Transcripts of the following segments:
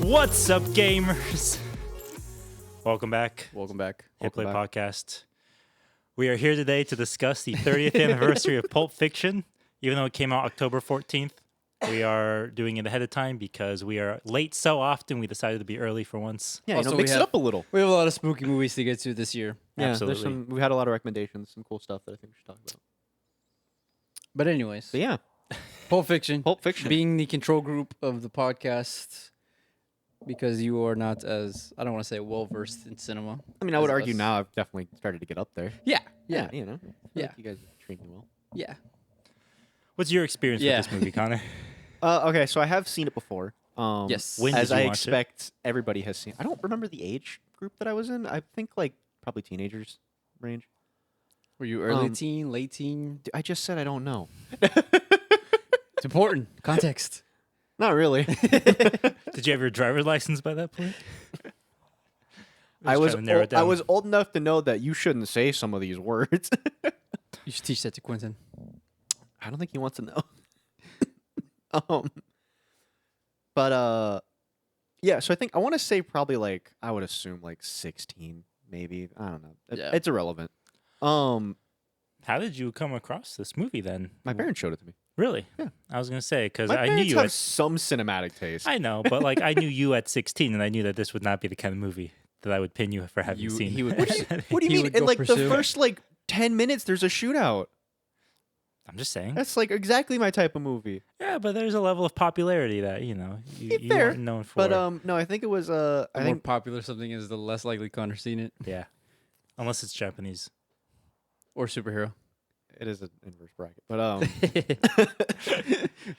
What's up, gamers? Welcome back. Welcome back. Hit Play Podcast. We are here today to discuss the 30th anniversary of Pulp Fiction. Even though it came out October 14th, we are doing it ahead of time because we are late so often. We decided to be early for once. Yeah, Also, mix it up a little. We have a lot of spooky movies to get to this year. Yeah, Absolutely. we had a lot of recommendations, some cool stuff that I think we should talk about. But anyways, But yeah, Pulp Fiction. Pulp Fiction. Being the control group of the podcast because you are not as, I don't want to say well-versed in cinema. I mean, I would as argue us. now I've definitely started to get up there. Yeah. Yeah, you know. I feel Yeah. like you guys treat me well. Yeah. What's your experience Yeah. with this movie, Connor? Okay, so I have seen it before. Yes. When as did you I watch it? expect everybody has seen. I don't remember the age group that I was in. I think like probably teenagers range. Were you early Um, teen, late teen? I just said I don't know. It's important. Context. Not really. Did you have your driver's license by that point? I was trying to narrow it I down. was old enough to know that you shouldn't say some of these words. You should teach that to Quentin. I don't think he wants to know. But yeah. So I want to say probably like I would assume like 16, maybe. I don't know. Yeah. It's irrelevant. My How did you come across this movie then? parents showed it to me. Really? Yeah. I was going to say, because My I knew parents you have at... some cinematic taste. I know, but like I knew you at 16, and I knew that this would not be the kind of movie that I would pin you for having seen. He would. What do you He mean? would In go like pursue the it. first like 10 minutes, there's a shootout. I'm just saying. That's like exactly my type of movie. Yeah, but there's a level of popularity that, you Fair, weren't known for. But no, I think it was The I more think popular something is, the less likely Connor's seen it. Yeah. Unless it's Japanese. Or superhero. it is an inverse bracket. But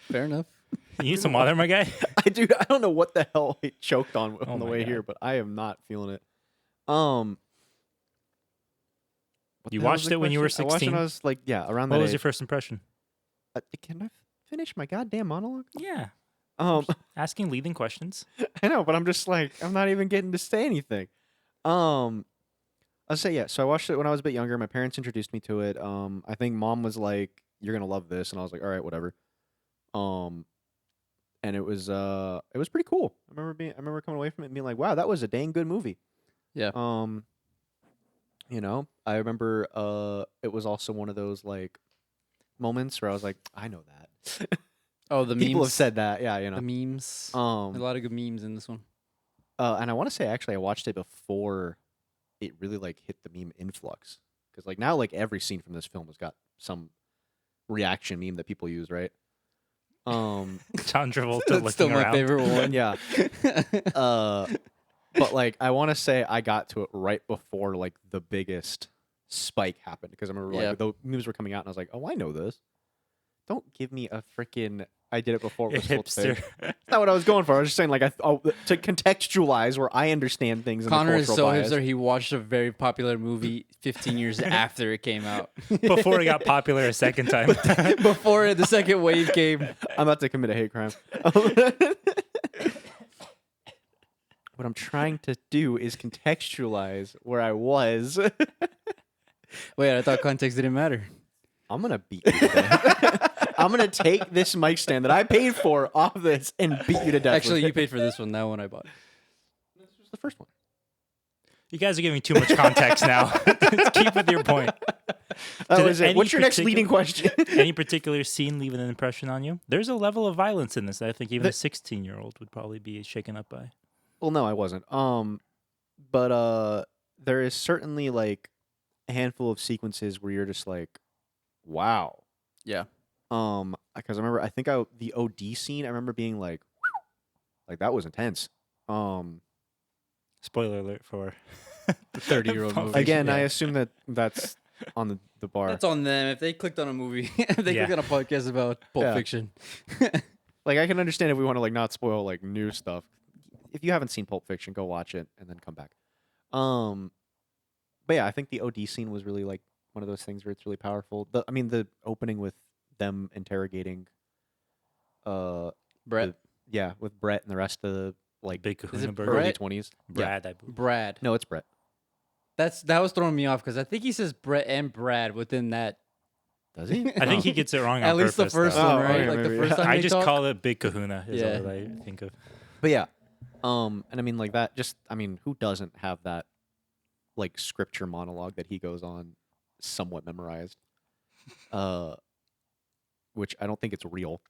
Fair enough. You need some water, my guy? I don't know what the hell I choked on Oh the my way God. here, but I am not feeling it. What You the hell was watched the it when you were question? I watched it 16? when I was like, yeah, around What that was age. your first impression? Can I finish my goddamn monologue? Yeah. Um, Asking leading questions. I know, but I'm just like, I'm not even getting to say anything. I'll say yeah. So I watched it when I was a bit younger. My parents introduced me to it. I think mom was like, "You're gonna love this," and I was like, "All right, whatever." And it was pretty cool. I remember coming away from it and being like, "Wow, that was a dang good movie." Yeah. You know, I remember it was also one of those like moments where I was like, I know that. Oh, the People have memes. said that, yeah, you know. The memes. A Um, lot of good memes in this one. and I want to say actually I watched it before it really like hit the meme influx because like now like every scene from this film has got some reaction meme that people use, right? John Travolta That's looking still my around. favorite one. Yeah. But like I want to say I got to it right before like the biggest spike happened because I remember like Yeah. the memes were coming out and I was like, oh, I know this. Don't give me a freaking I did it before it was full Hipster. thing. That's not what I was going for. I was just saying like to contextualize where I understand things. In Connor the is cultural so bias. hipster. He watched a very popular movie 15 years after it came out. Before it got popular a second time. Before the second wave came. I'm about to commit a hate crime. What I'm trying to do is contextualize where I was. Wait, I thought context didn't matter. I'm gonna beat you to death. I'm gonna take this mic stand that I paid for off this and beat you to death. Actually, with you it. paid for this one. That one I bought. This was the first one. You guys are giving too much context now. Keep with your point. That Did was it. any What's your next particular- leading question? Any particular scene leave an impression on you? There's a level of violence in this that I think even a 16-year-old would probably be shaken up by. Well, no, I wasn't. But there is certainly like a handful of sequences where you're just like, wow. Yeah. Because I remember, the OD scene. I remember being like that was intense. Spoiler alert for The 30-year-old Pulp movie. Again, I Yeah. assume that's on the bar. That's on them. If they clicked on a movie, if they Yeah. clicked on a podcast about Pulp Yeah. Fiction. Like I can understand if we want to like not spoil like new stuff. If you haven't seen Pulp Fiction, go watch it and then come back. But yeah, I think the OD scene was really like one of those things where it's really powerful. The opening with them interrogating, Brett. with Brett and the rest of the like Big Is Kahuna it Burger. early Brett? 20s. Brad, I believe. Brad. No, it's Brett. That was throwing me off because I think he says Brett and Brad within that. Does he? I think he gets it wrong on At least purpose. the first though. one, Oh, right? okay, Like the maybe. first time I they just talk. call it Big Kahuna is Yeah. all that I think of. But yeah, And I mean, like that. Just, I mean, who doesn't have that like scripture monologue that he goes on, somewhat memorized? Uh, which I don't think it's real.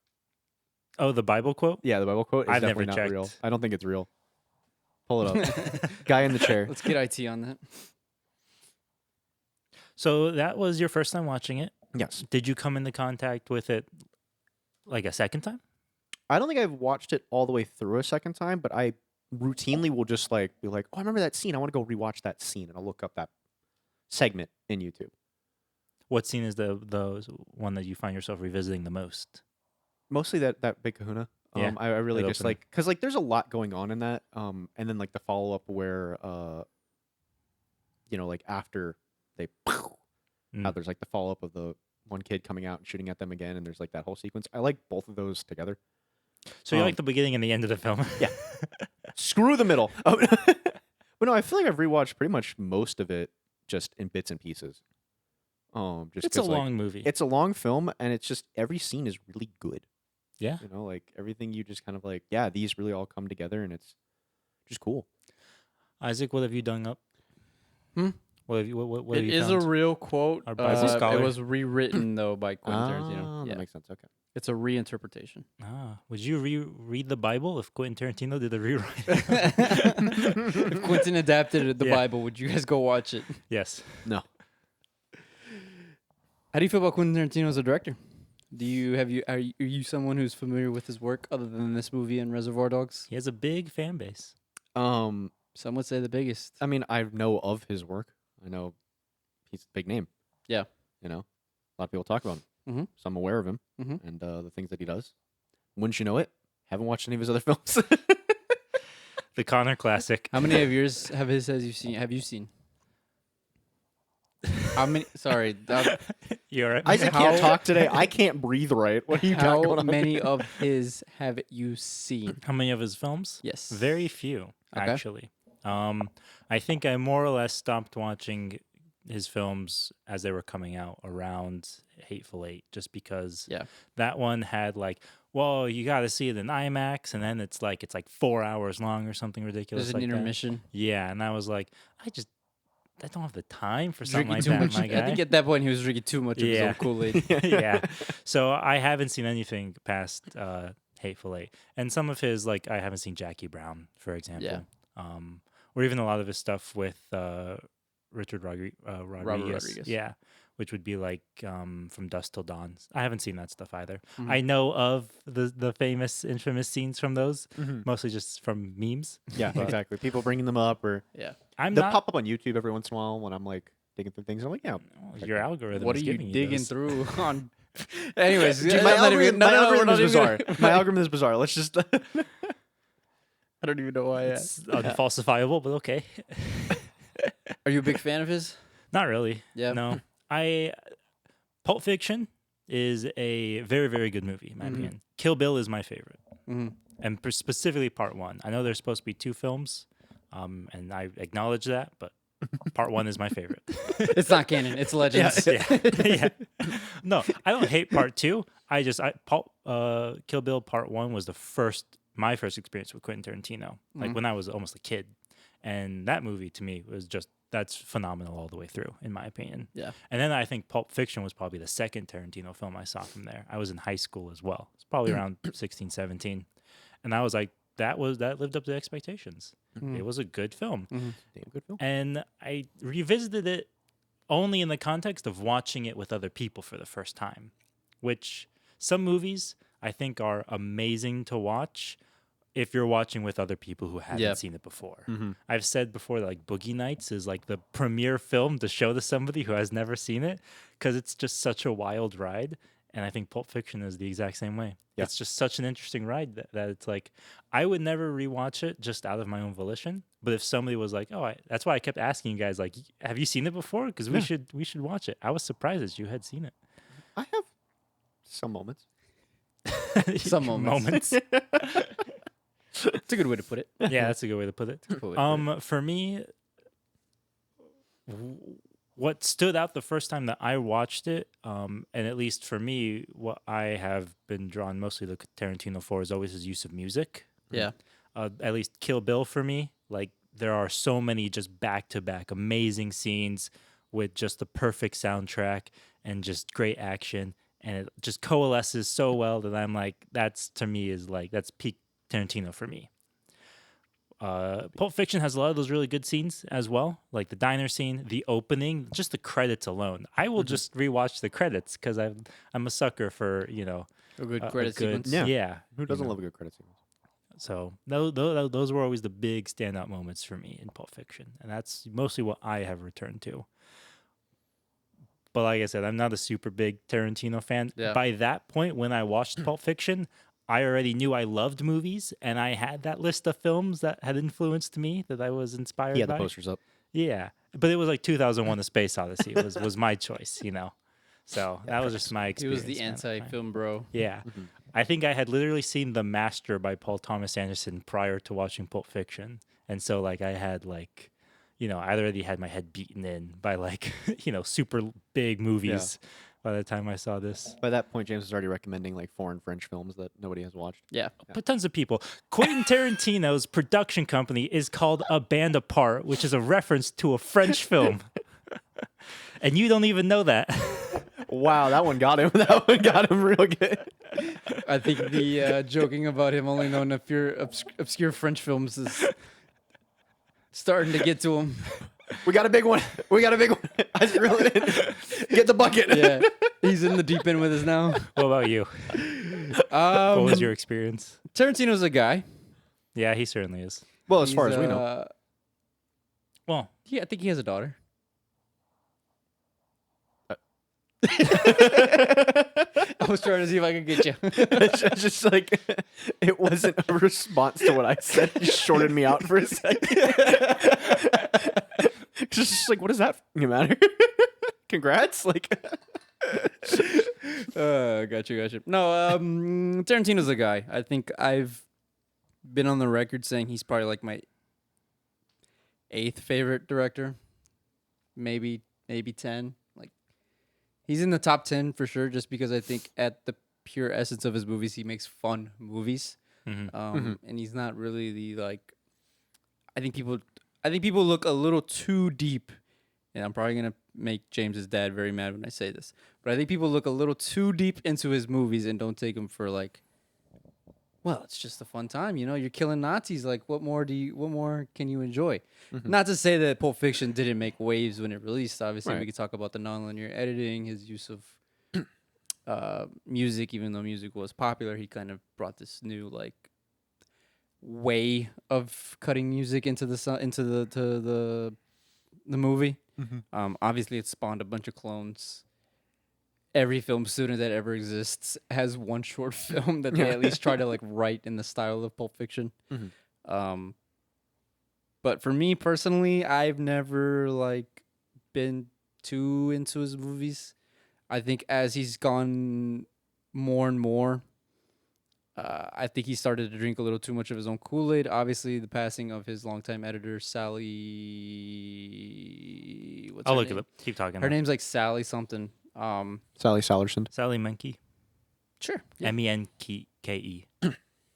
Oh, the Bible quote? Yeah, the Bible quote is I've definitely never not real. checked. I don't think it's real. Pull it up. Guy in the chair. Let's get IT on that. So that was your first time watching it. Yes. Did you come into contact with it like a second time? I don't think I've watched it all the way through a second time, but I routinely will just like be like, oh, I remember that scene. I want to go rewatch that scene, and I'll look up that segment in YouTube. What scene is the one that you find yourself revisiting the most? Mostly that big Kahuna. Yeah, I really that just opening. like because like there's a lot going on in that. And then like the follow up where like after they how there's like the follow up of the one kid coming out and shooting at them again, and there's like that whole sequence. I like both of those together. So you like the beginning and the end of the film? Yeah. Screw the middle. But no, I feel like I've rewatched pretty much most of it just in bits and pieces. Just It's a 'cause, like, long movie. It's a long film, and it's just every scene is really good. Yeah. Like everything you just kind of like, yeah, these really all come together, and it's just cool. Isaac, what have you done up? Hmm? What have you what have It you is found? a real quote. Our Bible scholar. It was rewritten though by Quentin Tarantino. Ah, Yeah, that makes sense. Okay. it's a reinterpretation. Would you read the Bible if Quentin Tarantino did a rewrite? If Quentin adapted the Yeah. Bible, would you guys go watch it? Yes. No. How do you feel about Quentin Tarantino as a director? Are you someone who's familiar with his work other than this movie and Reservoir Dogs? He has a big fan base. Some would say the biggest. I mean, I know of his work. I know he's a big name. Yeah. A lot of people talk about him. Mhm. So I'm aware of him Mhm. and the things that he does. Wouldn't you know it? Haven't watched any of his other films. The Connor classic. How many of yours have you seen? Have you seen? How many? Sorry, You all right? Isaac How- can't talk today. I can't breathe right. What are you got how going on? many of his have you seen? How many of his films? Yes. Very few, Okay. actually. I think I more or less stopped watching his films as they were coming out around Hateful Eight, just because Yeah. that one had like, well, you got to see it in IMAX, and then it's like 4 hours long or something ridiculous. There's an like that. intermission. Yeah, and I was like, I don't have the time for something Drinking like too that, much. my guy. I think at that point he was drinking too much of his Yeah. own Kool-Aid. Yeah. So I haven't seen anything past Hateful Eight, and some of his I haven't seen Jackie Brown, for example. Yeah. Or even a lot of his stuff with Richard Rodriguez. Rodriguez. Yeah, which would be From Dusk Till Dawn. I haven't seen that stuff either. Mhm. I know of the famous, infamous scenes from those, Mhm. mostly just from memes. Yeah, But exactly. People bringing them up, or Yeah. I'm they'll not. pop up on YouTube every once in a while when I'm like digging through things. I'm like, yeah. Well, your algorithm. What are is you giving digging those. through on? Anyways, Dude, let's my not algorithm, even- my no, algorithm we're is not bizarre. even- My algorithm is bizarre. Let's just. I don't even know why. It's unfalsifiable, but okay. Are you a big fan of his? Not really. Yeah. No. Pulp Fiction is a very, very good movie, in my Mhm. opinion. Kill Bill is my favorite. Mm-hmm. And specifically part one. I know there's supposed to be 2 films, and I acknowledge that, but part one is my favorite. It's not canon. It's legends. Yeah. No, I don't hate part 2. Kill Bill part 1 was my first experience with Quentin Tarantino, Mhm. when I was almost a kid. And that movie to me was that's phenomenal all the way through, in my opinion. Yeah. And then I think Pulp Fiction was probably the second Tarantino film I saw from there. I was in high school as well. It's probably around 16, 17. And I was like, that lived up to expectations. Mhm. It was a good film. Mhm. Damn good film. And I revisited it only in the context of watching it with other people for the first time, which some movies I think are amazing to watch if you're watching with other people who haven't Yeah. seen it before. Mhm. I've said before that Boogie Nights is the premier film to show to somebody who has never seen it, because it's just such a wild ride. And I think Pulp Fiction is the exact same way. Yeah. It's just such an interesting ride that it's I would never rewatch it just out of my own volition. But if somebody was like, "Oh," that's why I kept asking you guys, "Have you seen it before?" Because we should watch it. I was surprised that you had seen it. I have some moments. Some moments. It's a good way to put it. Yeah, that's a good way to put it. Good way to put it. For me, what stood out the first time that I watched it, and at least for me, what I have been drawn mostly to Tarantino for is always his use of music. Yeah. at least Kill Bill for me. Like there are so many just back to back amazing scenes with just the perfect soundtrack and just great action, and it just coalesces so well that I'm like, that's to me is like that's peak Tarantino for me. Pulp Fiction has a lot of those really good scenes as well, like the diner scene, the opening, just the credits alone. I will just rewatch the credits because I'm a sucker for A good a credit good sequence. Yeah. Who doesn't know. love a good credit sequence? So those were always the big standout moments for me in Pulp Fiction, and that's mostly what I have returned to. But like I said, I'm not a super big Tarantino fan. Yeah. By that point, when I watched Pulp Fiction, I already knew I loved movies, and I had that list of films that had influenced me that I was inspired He had by. the posters up. Yeah, but it was like 2001: A Space Odyssey was my choice, So that was just my He experience. was the man, at the time. anti-film bro. Yeah. I think I had literally seen The Master by Paul Thomas Anderson prior to watching Pulp Fiction. And so like I had like, I already had my head beaten in by like, super big movies by the time I saw this. By that point, James was already recommending like foreign French films that nobody has watched. Yeah. But tons of people. Quentin Tarantino's production company is called A Band Apart, which is a reference to a French film. And you don't even know that. Wow, that one got him. That one got him real good. I think the joking about him only knowing obscure French films is starting to get to him. We got a big one. We got a big one. I just reel it in. Get the bucket. Yeah, he's in the deep end with us now. What about you? What was your experience? Tarantino's a guy. Yeah, he certainly is. Well, as far as we know. Well, Yeah, I think he has a daughter. I was trying to see if I could get you. It's just like it wasn't a response to what I said. It just shorted me out for a second. It's just like, what does that matter? Congrats! Like, Gotcha. No, Tarantino's a guy. I think I've been on the record saying he's probably like my 8th favorite director, maybe 10. Like he's in the top 10 for sure, just because I think at the pure essence of his movies, he makes fun movies, and he's not really the like. I think people look a little too deep, and I'm probably gonna make James's dad very mad when I say this, but I think people look a little too deep into his movies and don't take him for like. Well, it's just a fun time, You're killing Nazis. Like, what more can you enjoy? Not to say that Pulp Fiction didn't make waves when it released. Obviously, we could talk about the nonlinear editing, his use of music. Even though music was popular, he kind of brought this new like way of cutting music into the movie. Obviously, it spawned a bunch of clones. Every film student that ever exists has one short film that they at least try to like write in the style of Pulp Fiction. But for me personally, I've never like been too into his movies. I think as he's gone more and more, I think he started to drink a little too much of his own Kool-Aid. Obviously, the passing of his longtime editor, Sally. What's I'll her look name? it up. Keep talking. Her name's like Sally something. Sally Salerson, Sally Menke. Sure. Menke.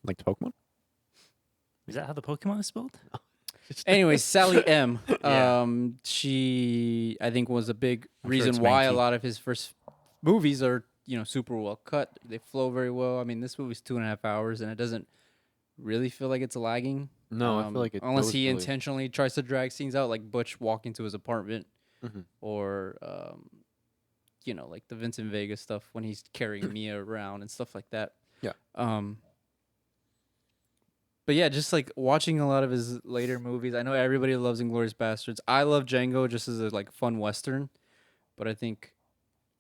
like the Pokemon. Is that how the Pokemon is spelled? Anyway, Sally M. Yeah. She I think was a big sure reason it's why a Menke. lot of his first movies are super well cut. They flow very well. I mean, this movie's 2.5 hours, and it doesn't really feel like it's lagging. No, I feel like it unless goes he really- intentionally tries to drag scenes out, like Butch walking to his apartment, or like the Vincent Vega stuff when he's carrying Mia around and stuff like that. Yeah. But yeah, just like watching a lot of his later movies. I know everybody loves Inglourious Bastards. I love Django just as a like fun Western. But I think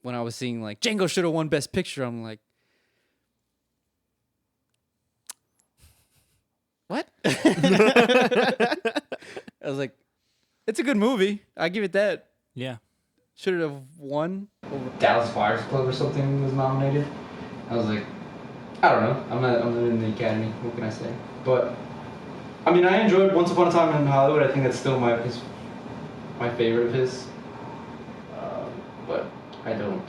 when I was seeing like Django should have won Best Picture, I'm like, what? I was like, it's a good movie. I give it that. Yeah. Should it have won? Dallas Fires Club or something was nominated. I was like, I don't know. I'm not in the Academy. What can I say? But I mean, I enjoyed Once Upon a Time in Hollywood. I think that's still my favorite of his. But I don't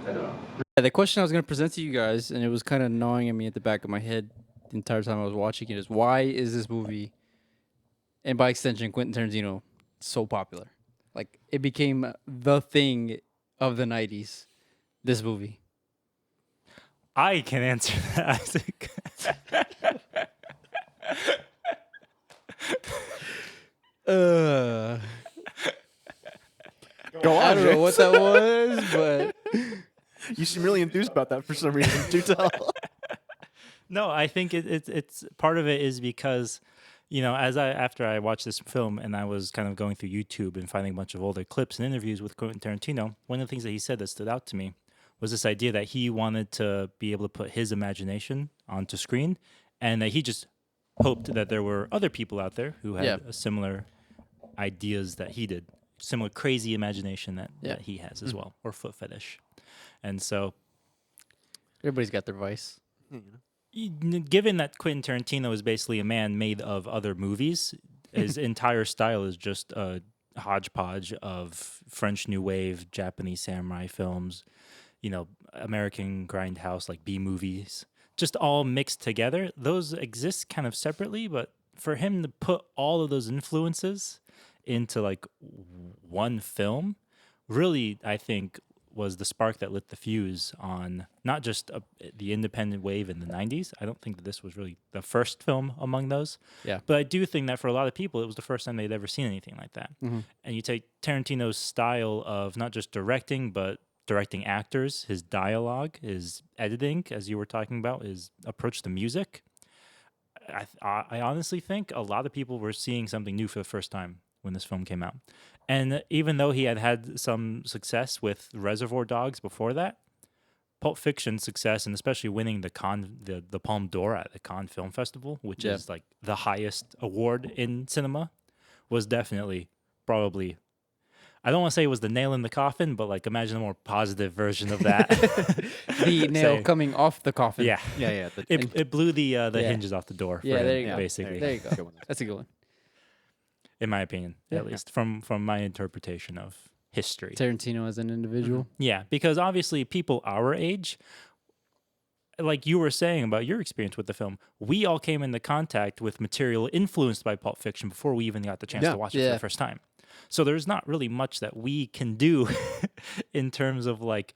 know. Yeah, the question I was going to present to you guys, and it was kind of gnawing at me at the back of my head the entire time I was watching it is why is this movie, and by extension Quentin Tarantino, so popular? Like it became the thing of the 90s. This movie. I can answer that, Isaac. Uh, Go on. I don't know James. what that was, but You seem really enthused about that for some reason. Do tell. No, I think it's part of it is because, after I watched this film and I was kind of going through YouTube and finding a bunch of older clips and interviews with Quentin Tarantino, one of the things that he said that stood out to me was this idea that he wanted to be able to put his imagination onto screen, and that he just hoped that there were other people out there who had similar ideas that he did, similar crazy imagination that he has as well, or foot fetish. And so everybody's got their vice. given that Quentin Tarantino is basically a man made of other movies, his entire style is just a hodgepodge of French New Wave, Japanese samurai films, American grindhouse, like B movies, just all mixed together. Those exist kind of separately, but for him to put all of those influences into like one film really, I think, was the spark that lit the fuse on not just the independent wave in the 90s. I don't think that this was really the first film among those. Yeah. But I do think that for a lot of people, it was the first time they'd ever seen anything like that. Mm-hmm. And you take Tarantino's style of not just directing, but directing actors, his dialogue, his editing, as you were talking about, his approach to music. I honestly think a lot of people were seeing something new for the first time when this film came out. And even though he had had some success with Reservoir Dogs before that, Pulp Fiction's success, and especially winning the Palme d'Or at the Cannes Film Festival, which is like the highest award in cinema, was definitely probably, I don't want to say it was the nail in the coffin, but like imagine a more positive version of that. The nail coming off the coffin. Yeah. Yeah. It blew the hinges off the door for him, there you go. basically. There you go. That's a good one. In my opinion, at least, from my interpretation of history. Tarantino as an individual. Yeah, because obviously people our age, like you were saying about your experience with the film, we all came into contact with material influenced by Pulp Fiction before we even got the chance to watch it for the first time. So there's not really much that we can do in terms of like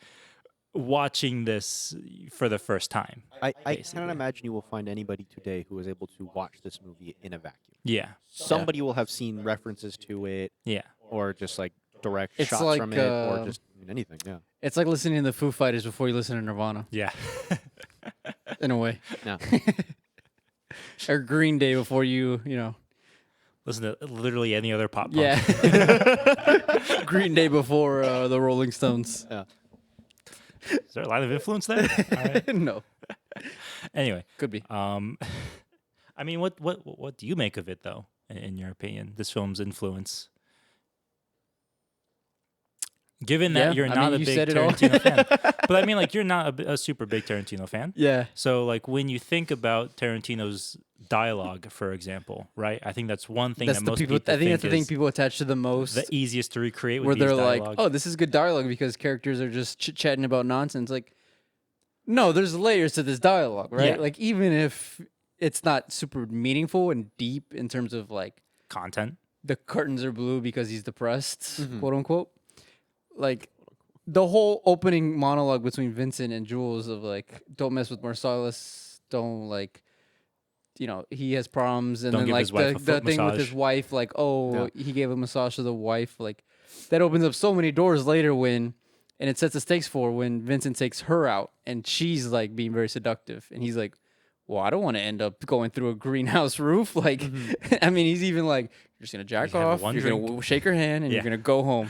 watching this for the first time. I cannot imagine you will find anybody today who is able to watch this movie in a vacuum. Yeah. Somebody will have seen references to it, Yeah. or just like direct It's shots like, from it, or just anything. Yeah. It's like listening to the Foo Fighters before you listen to Nirvana, Yeah. in a way. Yeah. Or Green Day before you Listen to literally any other pop punk. Yeah. Green Day before the Rolling Stones. Yeah. Is there a line of influence there? All right. No. Anyway, Could be. I mean, what do you make of it though? In your opinion, this film's influence? Given that you're not a big Tarantino fan, but I mean, like you're not a super big Tarantino fan. Yeah. So, like when you think about Tarantino's dialogue, for example, right? I think that's one thing That's that the most people. people I think that's the thing is people attach to the most. the easiest to recreate. Where With they're these like, dialogue. "Oh, this is good dialogue because characters are just chit chatting about nonsense." Like, no, there's layers to this dialogue, right? Yeah. Like, even if it's not super meaningful and deep in terms of like content. the curtains are blue because he's depressed, quote unquote. Like the whole opening monologue between Vincent and Jules of like, "Don't mess with Marcellus," don't like. He has problems, and Don't then give like his wife a the foot thing with massage. his wife, like, oh, Yeah. he gave a massage to the wife, like that opens up so many doors later and it sets the stakes for when Vincent takes her out and she's like being very seductive, and he's like, well, I don't want to end up going through a greenhouse roof, like, I mean, he's even like, you're just gonna jack You have off, one you're drink. gonna shake her hand, and Yeah. you're gonna go home,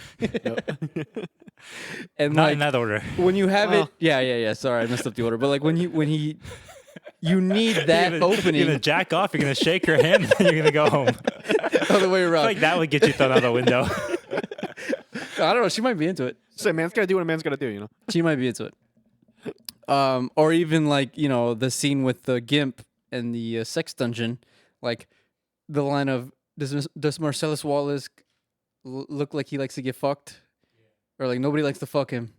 and Not like in that order. when you have it, yeah. Sorry, I messed up the order, but like when he. You need that You're opening. gonna jack off. You're gonna shake her hand, and you're gonna go home. Other way I around. feel like that would get you thrown out the window. I don't know. She might be into it. So a man's gotta do what a man's gotta do. She might be into it. Or even like the scene with the Gimp and the sex dungeon, like the line of does Marcellus Wallace look like he likes to get fucked, or like nobody likes to fuck him,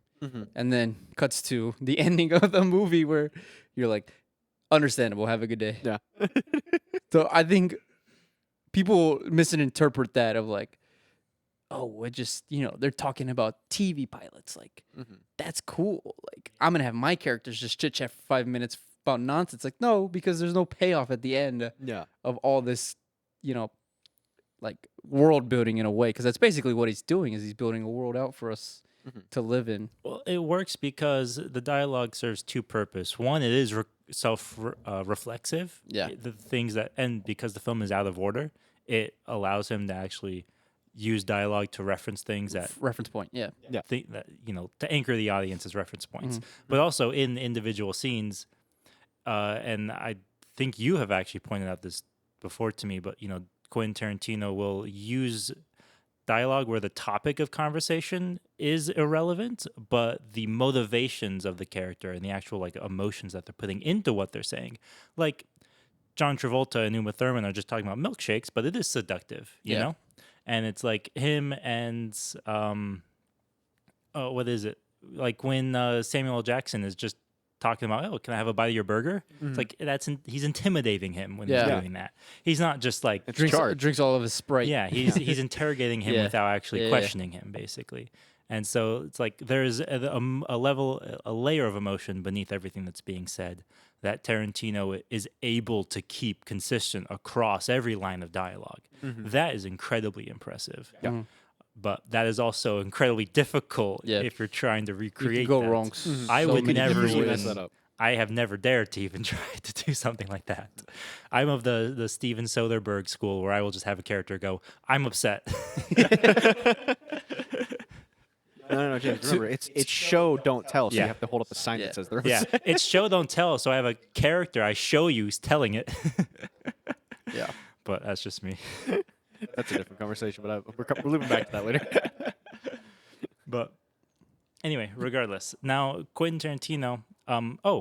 and then cuts to the ending of the movie where you're like, understandable. Have a good day. Yeah. So I think people misinterpret that of like, oh, it just, they're talking about TV pilots. Like, that's cool. Like, I'm going to have my characters just chit chat for 5 minutes about nonsense. Like, no, because there's no payoff at the end Yeah. of all this, like world building in a way. Because that's basically what he's doing is he's building a world out for us to live in. Well, it works because the dialogue serves two purposes. One, it is self-reflexive. Yeah. The things that, and because the film is out of order, it allows him to actually use dialogue to reference things that Reference point. Yeah. think that to anchor the audience as reference points. But also in individual scenes, and I think you have actually pointed out this before to me, but Quentin Tarantino will use dialogue where the topic of conversation is irrelevant, but the motivations of the character and the actual like emotions that they're putting into what they're saying. Like John Travolta and Uma Thurman are just talking about milkshakes, but it is seductive, you know? And it's like him and what is it? Like when Samuel L. Jackson is just talking about, oh, can I have a bite of your burger? It's like he's intimidating him when he's doing that. He's not just like Drinks all of his Sprite. yeah, he's interrogating him without actually questioning him, basically. And so it's like there's a layer of emotion beneath everything that's being said that Tarantino is able to keep consistent across every line of dialogue. That is incredibly impressive. Yeah. But that is also incredibly difficult if you're trying to recreate. You can go that. wrong. I would many never different even. ways. that up. I have never dared to even try to do something like that. I'm of the Steven Soderbergh school where I will just have a character go, "I'm upset." No, James. Remember, it's show, don't tell. So you have to hold up a sign that says they're Yeah, upset. it's show don't tell. So I have a character I show you who's telling it. Yeah. But that's just me. That's a different conversation, but we're looping back to that later. But anyway, regardless. Now, Quentin Tarantino, I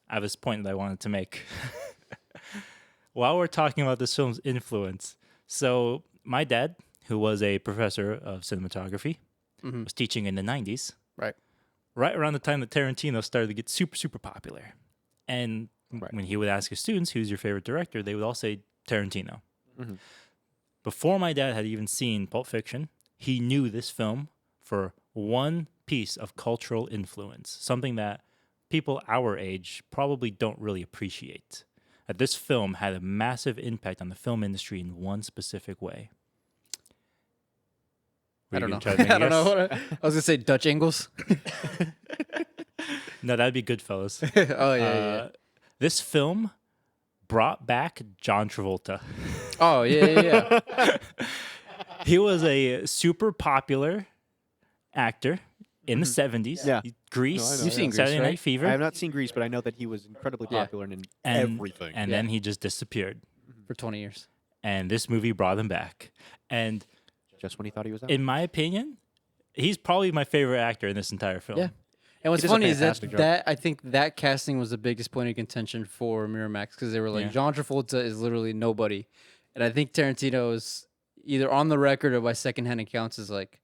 have this point that I wanted to make. While we're talking about this film's influence, so my dad, who was a professor of cinematography, was teaching in the 90s. Right. Right around the time that Tarantino started to get super, super popular. And when he would ask his students, who's your favorite director, they would all say Tarantino. Before my dad had even seen Pulp Fiction, he knew this film for one piece of cultural influence, something that people our age probably don't really appreciate. That this film had a massive impact on the film industry in one specific way. I don't know. I don't know. I was going to say Dutch angles. No, that'd be Goodfellas. Oh, yeah. This film brought back John Travolta. Oh, yeah. He was a super popular actor in the 70s. Yeah. Grease. No, I know, You've seen Saturday Grease, right? Night Fever. I have not seen Grease, but I know that he was incredibly popular in everything. And then he just disappeared. For 20 years. And this movie brought him back. And Just when he thought he was out. in my opinion, he's probably my favorite actor in this entire film. Yeah. And what's He does a funny is fantastic job. that I think that casting was the biggest point of contention for Miramax because they were like, Yeah. John Travolta is literally nobody. And I think Tarantino is either on the record or by secondhand accounts is like,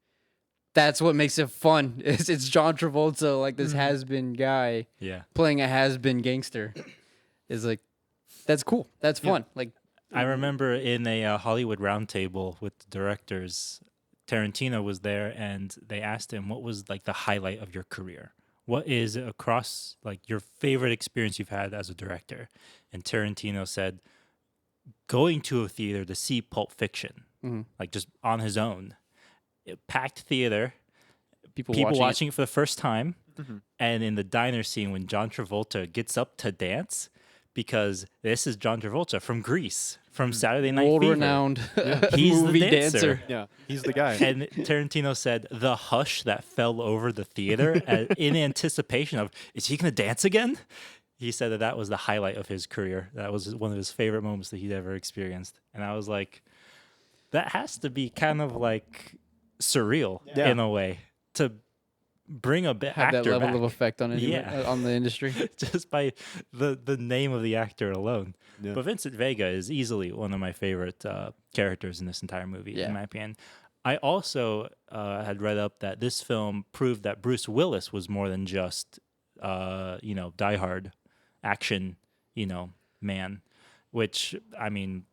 that's what makes it fun. It's John Travolta, like this has-been guy Yeah. playing a has-been gangster. Is like, that's cool. That's fun. Like, I remember in a Hollywood roundtable with the directors, Tarantino was there and they asked him, what was like the highlight of your career? What is across like your favorite experience you've had as a director? And Tarantino said, going to a theater to see Pulp Fiction, like just on his own. Packed theater, people watching it for the first time, and in the diner scene when John Travolta gets up to dance, because this is John Travolta from Grease, from Saturday Night Fever. world-renowned He's movie the dancer. Yeah, he's the guy. And Tarantino said the hush that fell over the theater in anticipation of, is he going to dance again? He said that was the highlight of his career. That was one of his favorite moments that he'd ever experienced. And I was like, that has to be kind of like surreal in a way to bring a bit have actor that level back of effect on it, Yeah. on the industry. just by the name of the actor alone. Yeah. But Vincent Vega is easily one of my favorite characters in this entire movie, in my opinion. I also had read up that this film proved that Bruce Willis was more than just, diehard action man. Which, I mean,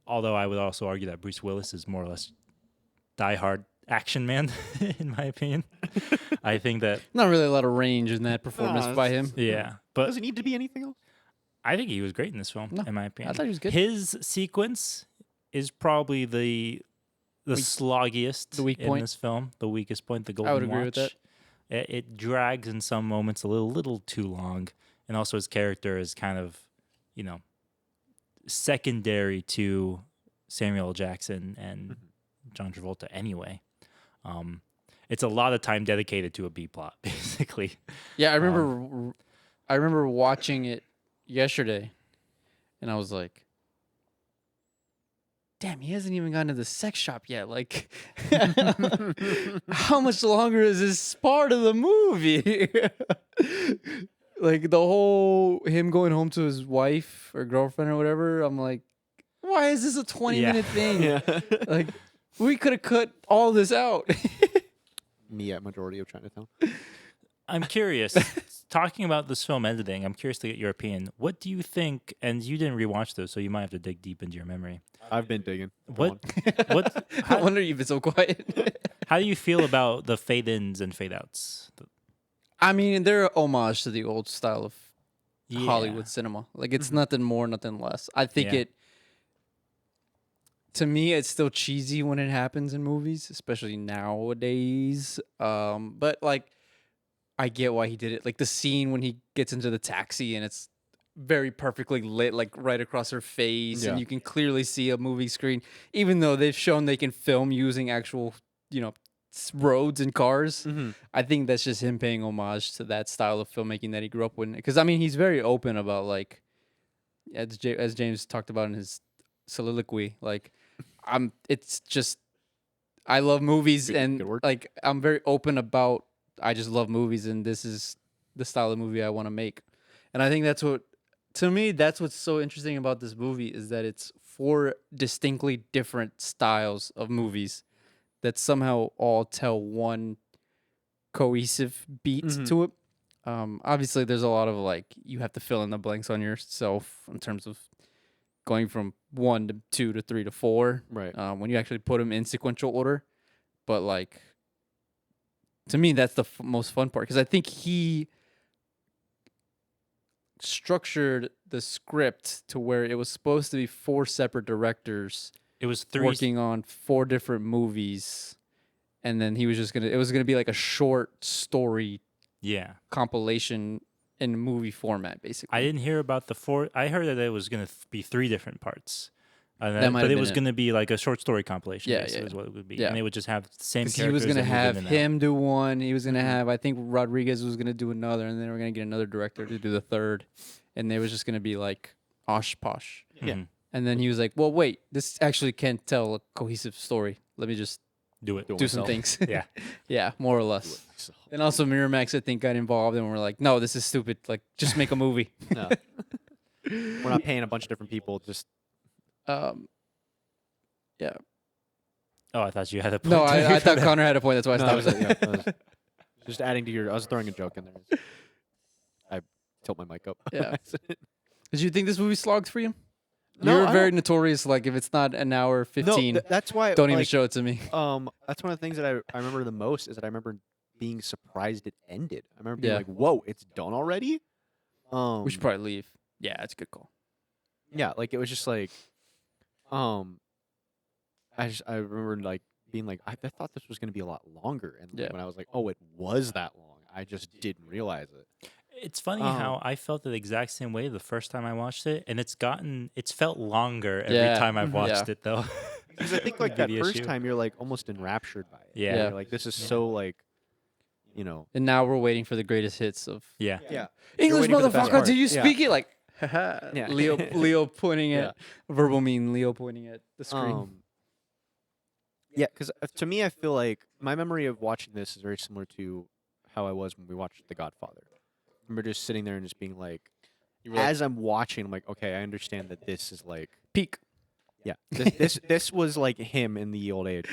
although I would also argue that Bruce Willis is more or less diehard action man, in my opinion. I think that, Not really a lot of range in that performance No, by it's- him. yeah, but Does it need to be anything else? I think he was great in this film, No, in my opinion. I thought he was good. His sequence is probably the sloggiest the weak in point. this film, the weakest point, the golden would agree with watch. It drags in some moments a little too long, and also his character is kind of, secondary to Samuel L. Jackson and John Travolta anyway. It's a lot of time dedicated to a B plot, basically. Yeah, I remember watching it yesterday, and I was like, "Damn, he hasn't even gotten to the sex shop yet. Like, how much longer is this part of the movie?" Like the whole him going home to his wife or girlfriend or whatever. I'm like, why is this a 20-minute thing? Yeah. Like, we could have cut all this out. Me at majority of Chinatown. I'm curious, talking about this film editing, I'm curious to get your opinion. What do you think, and you didn't rewatch those, so you might have to dig deep into your memory. I've been digging. Go What, on. what, I how, wonder you've been so quiet. how do you feel about the fade-ins and fade-outs? I mean, they're a homage to the old style of Yeah. Hollywood cinema. Like, it's nothing more, nothing less. I think Yeah. to me, it's still cheesy when it happens in movies, especially nowadays. But like, I get why he did it. Like the scene when he gets into the taxi and it's very perfectly lit, like right across her face, Yeah. and you can clearly see a movie screen. Even though they've shown they can film using actual, roads and cars. I think that's just him paying homage to that style of filmmaking that he grew up with. Because I mean, he's very open about like, as James talked about in his soliloquy, like, It's just, I love movies, and good word. like I'm very open about. I just love movies, and this is the style of movie I want to make. And I think that's what's so interesting about this movie is that it's 4 distinctly different styles of movies that somehow all tell one cohesive beat to it. Obviously, there's a lot of like, you have to fill in the blanks on yourself in terms of going from 1 to 2 to 3 to 4. Right. When you actually put them in sequential order. But like, to me, that's the most fun part, because I think he structured the script to where it was supposed to be 4 separate directors It was 3. working on 4 different movies, and then he was just it was gonna be like a short story Yeah. compilation in movie format, basically. I didn't hear about the 4. I heard that it was going to be 3 different parts. That might but have it been was it. going to be like a short story compilation, Yeah, basically, yeah. is what it would be. Yeah. And they would just have the same 'Cause characters. he was gonna that move have in and out. him do one. He was gonna have, I think Rodriguez was gonna do another, and then we're gonna get another director to do the third, and they was just gonna be like osh posh. Yeah. Mhm. And then he was like, "Well, wait, this actually can't tell a cohesive story. Let me just Do it. do some things." Yeah. Yeah, more or less. And also Miramax, I think, got involved and were like, "No, this is stupid. Like, just make a movie." No. We're not paying a bunch of different people. Just Yeah. Oh, I thought you had a point. No, I thought Connor had a point. That's why I No, I was, stopped. yeah, I was just adding to your. I was throwing a joke in there. I tilt my mic up. by Yeah. accident. Did you think this movie slogged for you? No, You're I very don't- notorious. Like, if it's not an hour 15, No, that's why. don't even like, show it to me. That's one of the things that I remember the most is that I remember being surprised it ended. I remember being Yeah. like, "Whoa, it's done already." We should probably leave. Yeah, that's a good call. Yeah, like it was just like, I remember like being like, I thought this was gonna be a lot longer, and Yeah. when I was like, oh, it was that long, I just didn't realize it. It's funny how I felt the exact same way the first time I watched it, and it's felt longer every Yeah. time I've Mhm. watched Yeah. it, though. Because I think like Would that be the first issue. time you're like almost enraptured by it. Yeah. Yeah. You're like, this is so like, you know. And now we're waiting for the greatest hits of Yeah. Yeah. English waiting for the best motherfucker. part. Do you Yeah. speak it? Like, haha. Yeah. Leo pointing Yeah. at verbal mean. Leo pointing at the screen. Yeah, because to me, I feel like my memory of watching this is very similar to how I was when we watched The Godfather. I remember just sitting there and just being like, as I'm watching, I'm like, okay, I understand that this is like, Peak. yeah, this was like him in the old age.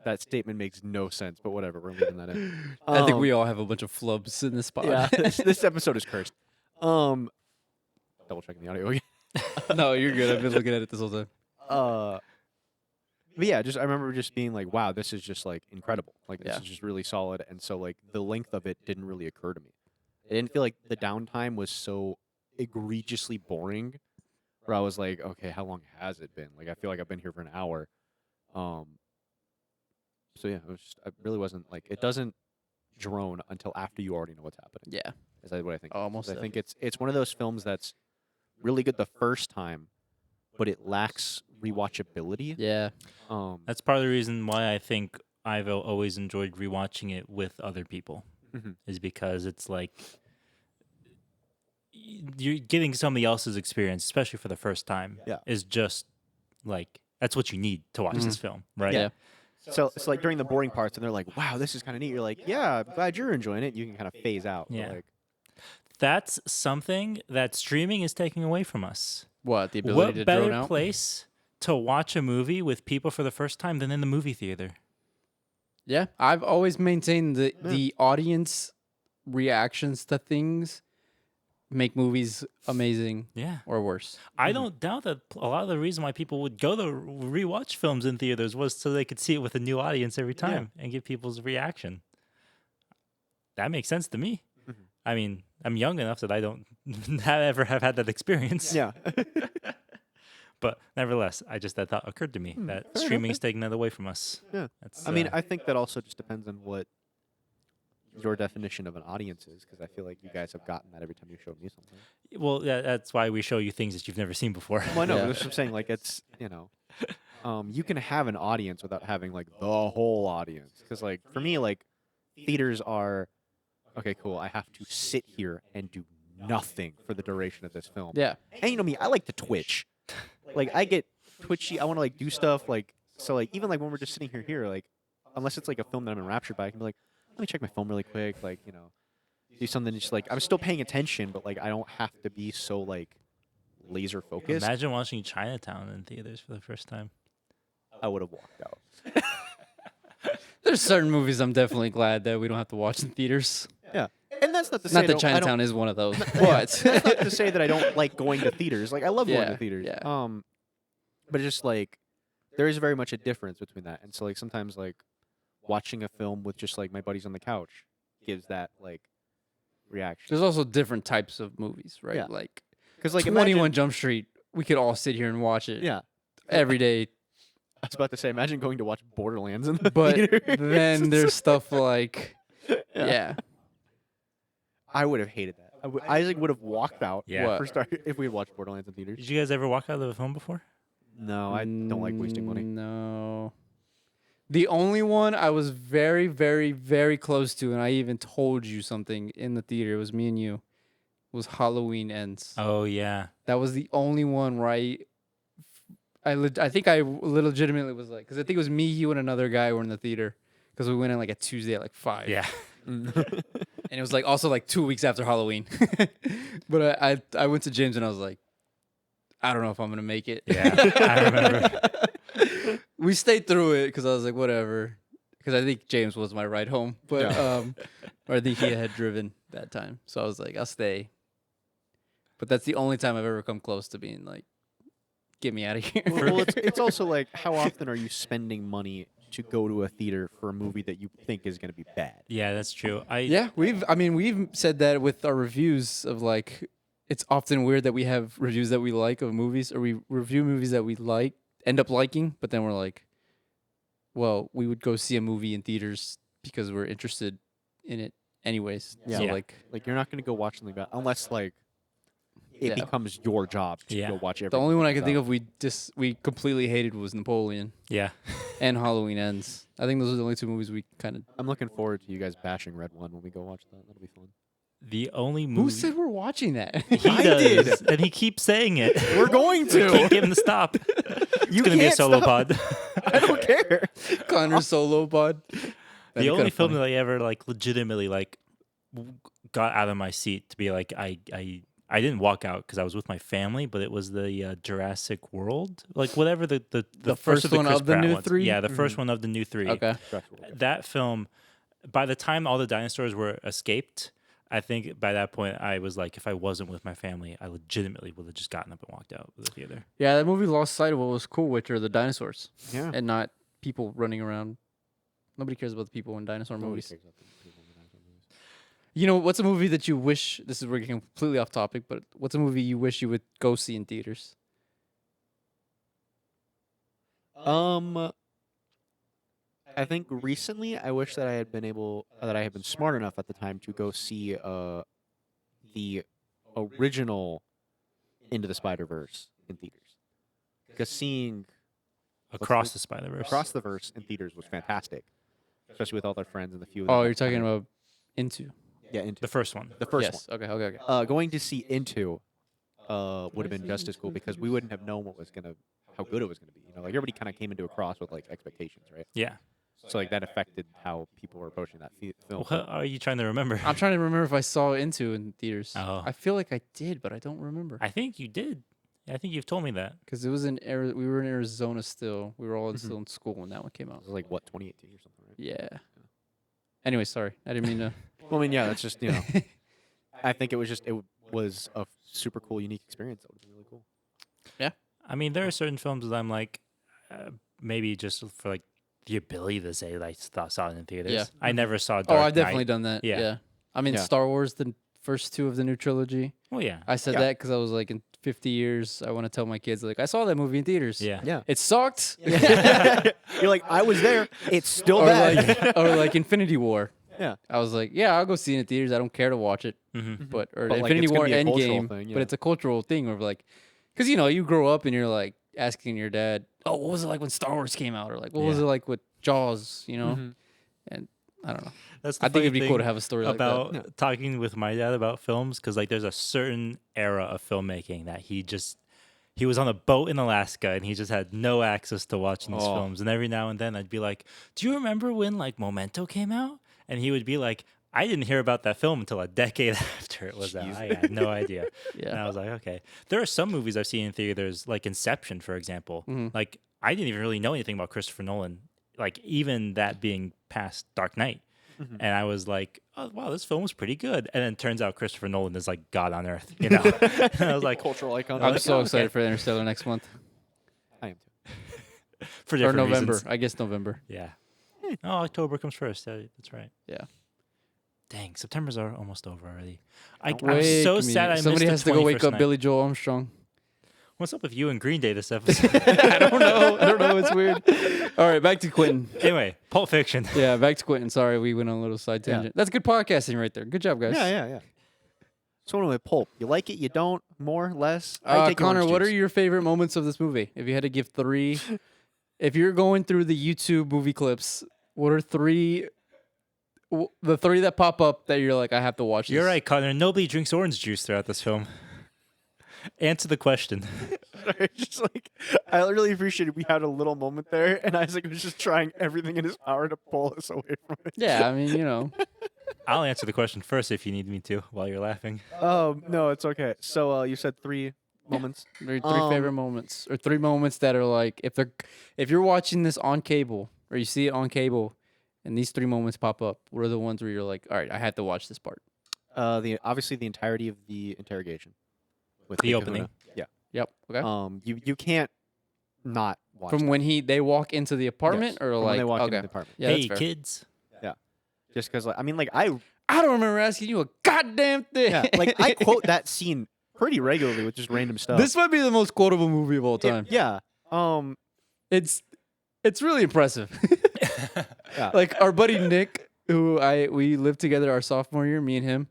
That statement makes no sense, but whatever, we're leaving that in. I think we all have a bunch of flubs in this spot. Yeah, this episode is cursed. Double checking the audio again. No, you're good. I've been looking at it this whole time. But yeah, I remember just being like, wow, this is just like incredible. Like this Yeah. is just really solid. And so like the length of it didn't really occur to me. It didn't feel like the downtime was so egregiously boring where I was like, okay, how long has it been? Like I feel like I've been here for an hour. So yeah, I really wasn't like, it doesn't drone until after you already know what's happening. Yeah. Is that what I think? Almost. I think it's one of those films that's really good the first time, but it lacks rewatchability. Yeah. That's part of the reason why I think I've always enjoyed rewatching it with other people, is because it's like you're getting somebody else's experience, especially for the first time. Yeah. Is just like that's what you need to watch this film, right? Yeah. So it's like during the boring parts, and they're like, "Wow, this is kind of neat." You're like, "Yeah, I'm glad you're enjoying it." You can kind of phase out. But Yeah. like, That's something that streaming is taking away from us. What, the ability to What drone better out? place to watch a movie with people for the first time than in the movie theater? Yeah, I've always maintained the audience reactions to things make movies amazing Yeah. or worse. I don't doubt that a lot of the reason why people would go to rewatch films in theaters was so they could see it with a new audience every time and get people's reaction. That makes sense to me. I mean, I'm young enough that I don't ever have had that experience. yeah, But nevertheless, that thought occurred to me that streaming is taking that away from us. yeah. That's, I mean, I think that also just depends on what your definition of an audience is, because I feel like you guys have gotten that every time you showed me something. well, that's why we show you things that you've never seen before. Well, I know, Yeah. but that's what I'm saying. Like, it's you can have an audience without having like the whole audience. Because like for me, like theaters are okay. Cool. I have to sit here and do nothing for the duration of this film. Yeah. And you know me, I like to twitch. Like I get twitchy. I want to like do stuff like so. Like even like when we're just sitting here, like unless it's like a film that I'm enraptured by, I can be like, let me check my phone really quick. Like do something just like I'm still paying attention, but like I don't have to be so like laser focused. Imagine watching Chinatown in theaters for the first time. I would have walked out. There's certain movies I'm definitely glad that we don't have to watch in theaters. Yeah, and that's not to say Not I that don't- I don't- Chinatown is one of those, but That's not to say that I don't like going to theaters. Like I love going Yeah, to theaters. yeah. But it's just like there is very much a difference between that. And so like sometimes like watching a film with just like my buddies on the couch gives that like reaction. there's also different types of movies, right? Yeah. Like Because like 21 Jump Street, we could all sit here and watch it yeah, every day. I was about to say, imagine going to watch Borderlands in the But theater. then there's stuff like, yeah. I would have hated that. Isaac would have walked out. Yeah. For start, if we had watched Borderlands in theaters. Did you guys ever walk out of the film before? No, I don't like wasting money. No. The only one I was very, very, very close to, and I even told you something in the theater, it was me and you, was Halloween Ends. Oh yeah. That was the only one where I think I legitimately was like, because I think it was me, you, and another guy were in the theater, because we went in like a Tuesday at like 5. Yeah. And it was like also like 2 weeks after Halloween. But I went to James and I was like, I don't know if I'm gonna make it. Yeah. I remember. We stayed through it because I was like, whatever. Because I think James was my ride home, but or I think he had driven that time, so I was like, I'll stay. But that's the only time I've ever come close to being like, get me out of here. Well, it's also like, how often are you spending money to go to a theater for a movie that you think is going to be bad? Yeah, that's true. Yeah, we've said that with our reviews of like, it's often weird that we have reviews that we like of movies, or we review movies that we like, end up liking, but then we're like, well, we would go see a movie in theaters because we're interested in it anyways. Yeah. So Yeah. like, Like, you're not going to go watch something bad unless like it Yeah. becomes your job to Yeah. go watch everything. the only one I that could think comes of we completely hated was Napoleon Yeah. and Halloween Ends. I think those are the only two movies we kind of. out. I'm looking forward to you guys bashing Red One when we go watch that. That'll be fun. The only movie Who said we're watching that? he I does, did. and he keeps saying it. We're going We to. can't get him to stop. You It's gonna be a can't solo stop. pod. I don't care. Connor solo pod. The only film that I ever like legitimately like got out of my seat to be like I didn't walk out because I was with my family, but it was the Jurassic World, like whatever the first of the one Chris of the Pratt new ones. 3? Yeah, the first one of the new 3. Okay. That film, by the time all the dinosaurs were escaped, I think by that point, I was like, if I wasn't with my family, I legitimately would have just gotten up and walked out of the theater. Yeah, that movie lost sight of what was cool, which are the dinosaurs Yeah. and not people running around. Nobody cares about the people in dinosaur Nobody movies. cares about the people in the dinosaur movies. You know, what's a movie that you wish, this is we're getting completely off topic, but what's a movie you wish you would go see in theaters? I think recently I wish that I had been smart enough at the time to go see the original Into the Spider-Verse in theaters. Because seeing Across the Spider-Verse. Across the Verse in theaters was fantastic, especially with all their friends and the few. Oh, you're talking about Into. Yeah, Into the first one. the first Yes. Okay. Okay. one. Going to see Into would have been just as cool because we wouldn't have known how good it was gonna be. You know, like everybody kind of came into Across with like expectations, right? Yeah. So like that affected how people were approaching that film. What are you trying to remember? I'm trying to remember if I saw Into in theaters. Oh. I feel like I did, but I don't remember. I think you did. I think you've told me that. Because it was we were in Arizona still. We were all still in school when that one came It out. was like what 2018 or something, right? Yeah. Anyway, sorry. I didn't mean to. Well, I mean, yeah, that's just I think it was a super cool, unique experience. That would have been really cool. I mean, there are certain films that I'm like, maybe just for like the ability to say that I saw it in theaters. Yeah. I never saw Dark Oh, I've definitely Knight. done that. Yeah. Yeah. I mean, Yeah. Star Wars, the first two of the new trilogy. Oh, yeah. I said Yeah. that because I was like, in 50 years, I want to tell my kids, like, I saw that movie in theaters. Yeah. Yeah. It sucked. You're like, I was there. It's still or, bad. like, or like Infinity War. Yeah. I was like, yeah, I'll go see it in theaters. I don't care to watch it. Mm-hmm. But or But, like, Infinity it's gonna War be a cultural Endgame, thing, but yeah. it's a cultural thing of like, because you grow up and you're like asking your dad, oh, what was it like when Star Wars came out, or like what was it Yeah. like with Jaws, Mhm. and I don't know. That's the I think it'd be funny cool to thing have a story about like that. talking with my dad about films, because like there's a certain era of filmmaking that he was on a boat in Alaska and he just had no access to watching these Oh. films. And every now and then I'd be like, do you remember when like Memento came out? And he would be like, I didn't hear about that film until a decade after it was out. Jeez. I had no idea. And Yeah. I was like, okay. There are some movies I've seen in theaters, like Inception, for example. Mhm. Like I didn't even really know anything about Christopher Nolan, like even that being past Dark Knight. Mhm. And I was like, oh, wow, this film was pretty good. And then it turns out Christopher Nolan is like God on earth, you know? And I was like, Cultural icon. I'm like, so oh, excited okay. for Interstellar next month I am too. for or different November. reasons. I guess November. Yeah. Oh, October comes first. That's right. Yeah. Dang, September's almost over already. I'm Wake so me. sad I missed Somebody the has to go wake 21st up night. Billy Joel Armstrong. What's up with you and Green Day this episode? I don't know. It's weird. All right, back to Quentin. Anyway, Pulp Fiction. Yeah, back to Quentin. Sorry, we went on a little side Yeah. tangent. That's good podcasting right there. Good job, guys. Yeah. So anyway, Pulp. You like it? You don't? More? Less? I take Connor, orange what are juice. your favorite moments of this movie? If you had to give three, if you're going through the YouTube movie clips, what are the three that pop up that you're like, I have to watch this? You're right, Connor. Nobody drinks orange juice throughout this film. Answer the question. Sorry, just like I really appreciated we had a little moment there, and Isaac was just trying everything in his power to pull us away from it. Yeah, I mean, I'll answer the question first if you need me to while you're laughing. No, it's okay. So you said three moments. three favorite moments, or three moments that are like, if you're watching this on cable or you see it on cable, and these three moments pop up, what are the ones where you're like, all right, I had to watch this part? Obviously the entirety of the interrogation. With The Big opening. Kahuna. Yeah. Yep. Okay. You can't not watch From that. when they walk into the apartment, Yes, or from like when they walk okay, into the apartment. yeah, Hey, that's fair. kids. Just because, I I don't remember asking you a goddamn thing. yeah, like I quote that scene pretty regularly with just random stuff. This might be the most quotable movie of all time. Yeah. It's really impressive. Yeah. Like our buddy Nick, who we lived together our sophomore year, me and him,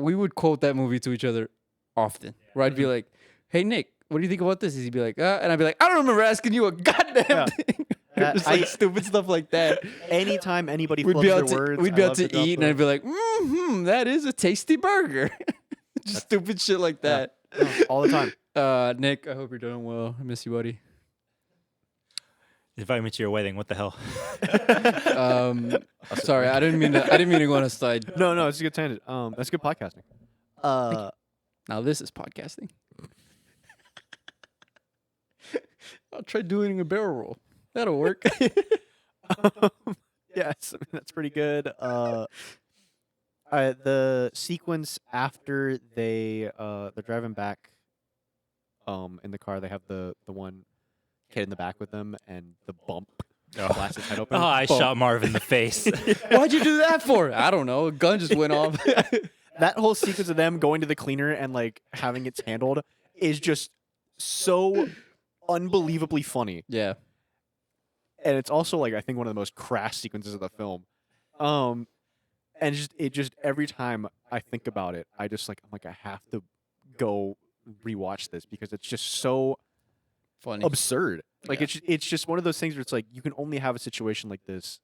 we would quote that movie to each other often. Where I'd be like, "Hey Nick, what do you think about this?" He'd be like, and I'd be like, "I don't remember asking you a goddamn Yeah. thing." Just like stupid stuff like that. Anytime anybody We'd flubs be their out to words, we'd be I out love to drop eat, and those. I'd be like, that is a tasty burger." Just stupid shit like that. No, all the time. Nick, I hope you're doing well. I miss you, buddy. Invite me to your wedding. What the hell? Sorry, I didn't mean to go on a side. No, it's a good tangent. That's good podcasting. Now this is podcasting. I'll try doing a barrel roll. That'll work. Yes, I mean, that's pretty good. The sequence after they're driving back, in the car, they have the one kid in the back with them, and the bump blasts his head open. Oh, I Bump. shot Marv in the face. Why'd you do that for? I don't know. A gun just went off. That whole sequence of them going to the cleaner and like having it handled is just so unbelievably funny. Yeah. And it's also like I think one of the most crass sequences of the film. And just every time I think about it, I'm like I have to go rewatch this because it's just so Funny. absurd. Like Yeah. it's just one of those things where it's like you can only have a situation like this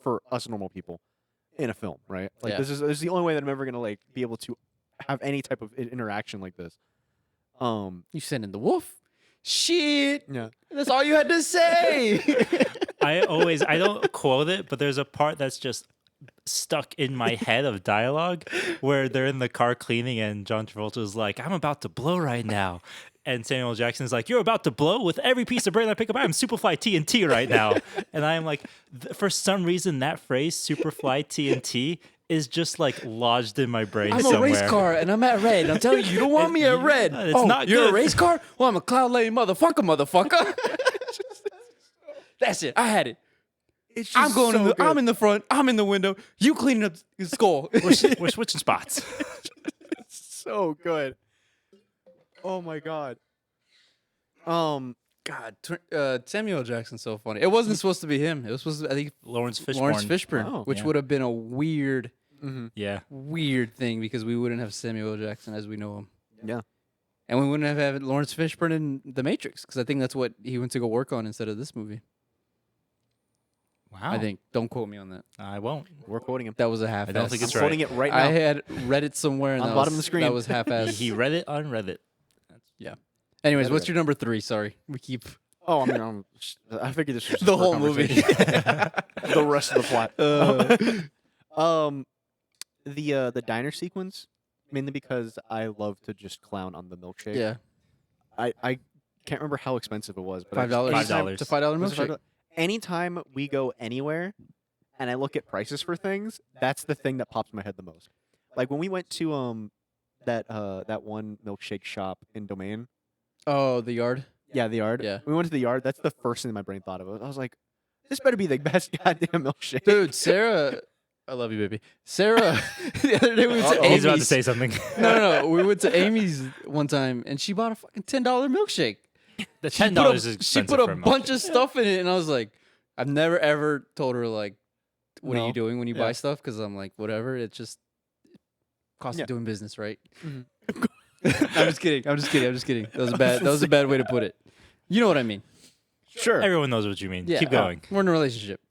for us normal people in a film, right? Like Yeah. this is the only way that I'm ever gonna like be able to have any type of interaction like this. You sending the wolf? Shit. Yeah. That's all you had to say. I don't quote it, but there's a part that's just stuck in my head of dialogue where they're in the car cleaning and John Travolta's like, I'm about to blow right now. And Samuel Jackson's like, you're about to blow with every piece of brain I pick up. I'm Superfly TNT right now. And I'm like, for some reason, that phrase, Superfly TNT, is just like lodged in my brain I'm somewhere. a race car and I'm at red. I'm telling you, you don't want me at red. It's not you're good. a race car? Well, I'm a cloud lane motherfucker. That's it. I had it. It's I'm going. I'm in the front. I'm in the window. You cleaning up the skull. We're switching spots. so good. Oh my god. God, Samuel Jackson's so funny. It wasn't supposed to be him. It was supposed to be, I think, Lawrence Fishburne. Lawrence Fishburne, Oh, which yeah. would have been a weird Yeah. thing because we wouldn't have Samuel Jackson as we know him. Yeah. And And we wouldn't have had Lawrence Fishburne in The Matrix because I think that's what he went to go work on instead of this movie. Wow. I think. Don't quote me on that. I won't. We're quoting him. That was a half. I don't think I'm it's quoting right. it right now. I had read it somewhere and On that the bottom was, of the screen. That was half-assed. He read it on Reddit. Anyways, Better what's way. your number 3? Sorry, we keep Oh, I mean, I figured this was the just for whole movie. conversation. The rest of the plot. The diner sequence, mainly because I love to just clown on the milkshake. Yeah, I can't remember how expensive it was, but $5. $5. It's a $5 Was it milkshake. $5? Anytime we go anywhere, and I look at prices for things, that's the thing that pops in my head the most. Like when we went to that one milkshake shop in Domain. Oh, the yard. Yeah, the yard. Yeah. We went to the yard. That's the first thing my brain thought of. I was like, this better be the best goddamn milkshake. Dude, Sarah, I love you, baby. Sarah, the other day we went to He's about to Amy's. say something. No. We went to Amy's one time, and she bought a fucking $10 milkshake. The She $10 put is a- expensive She put a for bunch milkshake. of stuff in it, and I was like, I've never ever told her like, what are No. you doing when you Yeah. buy stuff? Because I'm like, whatever. It just cost Yeah. of doing business, right? Mhm. I'm just kidding. That was a bad. That was a bad way to put it. You know what I mean? Sure. Everyone knows what you mean. Yeah. Keep going. We're in a relationship.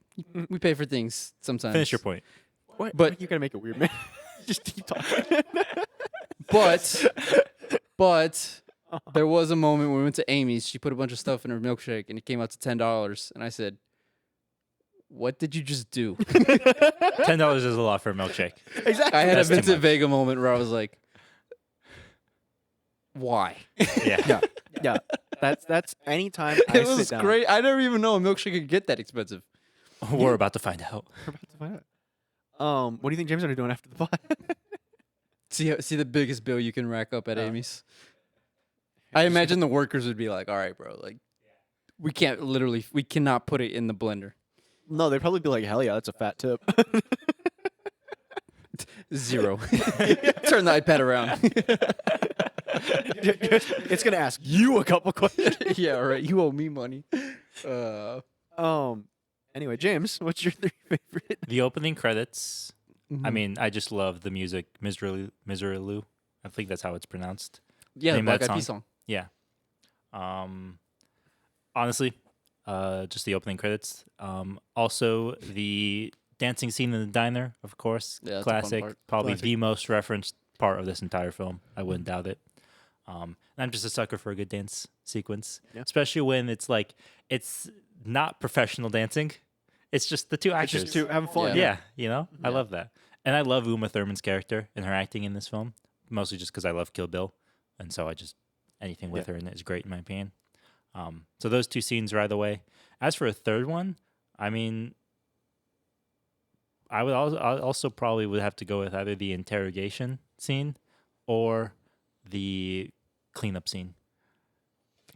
We pay for things sometimes. Finish your point. What? But- you gotta make it weird, man. Just keep talking. But there was a moment when we went to Amy's. She put a bunch of stuff in her milkshake, and it came out to $10. And I said, "What did you just do?" $10 is a lot for a milkshake. Exactly. I had a That's too Vincent much. Vega moment where I was like, "Why?" Yeah. Yeah. That's anytime I It was sit down. great. I never even know a milkshake could get that expensive. We're about to find out. We're about to find out. What do you think James and I are doing after the pod? See the biggest bill you can rack up at Amy's. I imagine the workers would be like, "All right, bro, like we cannot put it in the blender." No, they'd probably be like, hell yeah, that's a fat tip. 0. Turn the iPad around. It's gonna ask you a couple questions. Yeah, all right. You owe me money. Anyway, James, what's your 3 favorite? The opening credits. I Mm-hmm. mean, I just love the music. Misery Lou. I think that's how it's pronounced. Yeah, the Name that Black Eyed Peas song. song. Yeah. Honestly, just the opening credits. Also, the dancing scene in the diner, of course. Yeah, that's a fun Classic. part. Probably Classic. the most referenced part of this entire film. I wouldn't doubt it. And I'm just a sucker for a good dance sequence, Yeah. especially when it's like it's not professional dancing. It's just the two It's actors. just to have fun. Yeah, you know, I Yeah. love that, and I love Uma Thurman's character and her acting in this film, mostly just because I love Kill Bill, and so I just anything with her in it is great in my opinion. So those 2 scenes right away. As for a third one, I mean, I also probably would have to go with either the interrogation scene or the cleanup scene.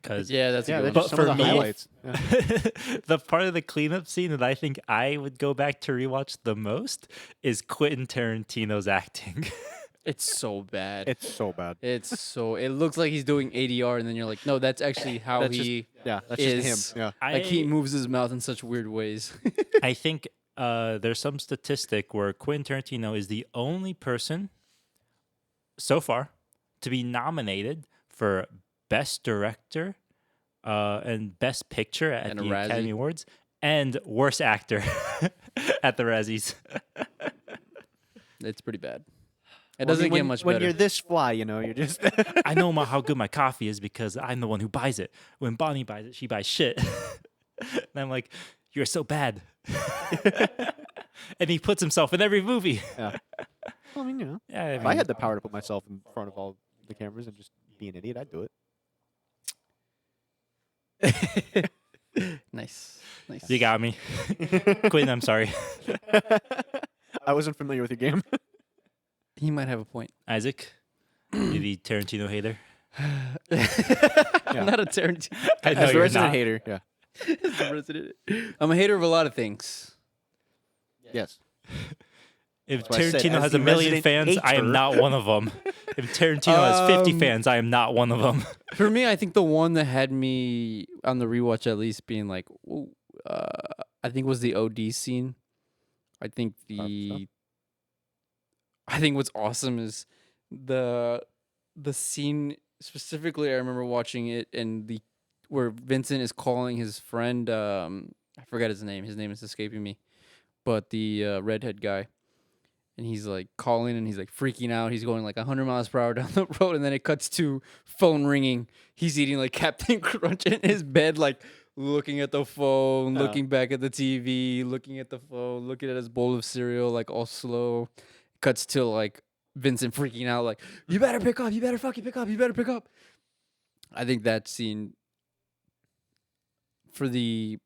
Because Yeah, that's a Yeah, good that's one. just some of for the me- highlights. Yeah. the part of the cleanup scene that I think I would go back to rewatch the most is Quentin Tarantino's acting. It's so bad. It's so bad. It looks like he's doing ADR, and then you're like, no, that's actually how That's he Yeah, that's is. just him. Yeah. like he moves his mouth in such weird ways. I think there's some statistic where Quentin Tarantino is the only person so far to be nominated for Best Director and Best Picture at And a the Razzie. Academy Awards and Worst Actor at the Razzies. It's pretty bad. It doesn't get much when better. you're this fly, you're just. I know how good my coffee is because I'm the one who buys it. When Bonnie buys it, she buys shit. And I'm like, you're so bad. And he puts himself in every movie. Yeah. Well, I mean, Yeah, if I had the power to put myself in front of all the cameras and just be an idiot, I'd do it. Nice. you got me. Quentin, I'm sorry. I wasn't familiar with your game. He might have a point. Isaac, you the Tarantino hater? I'm not a Tarantino. I know As a you're resident not. hater. Yeah. I'm a hater of a lot of things. Yes. If That's why I said, Tarantino as has the a million resident fans, I am hater. not one of them. If Tarantino has 50 Um, fans, I am not one of them. For me, I think the one that had me on the rewatch at least being like, ooh, I think was the OD scene. I think what's awesome is the scene specifically. I remember watching it and where Vincent is calling his friend. I forgot his name. His name is escaping me, but the redhead guy. And he's like calling and he's like freaking out. He's going like 100 miles per hour down the road. And then it cuts to phone ringing. He's eating like Captain Crunch in his bed, like looking at the phone, looking back at the TV, looking at the phone, looking at his bowl of cereal, like all slow. Cuts to like Vincent freaking out, like, you better pick up. You better fucking pick up. You better pick up. I think that scene for the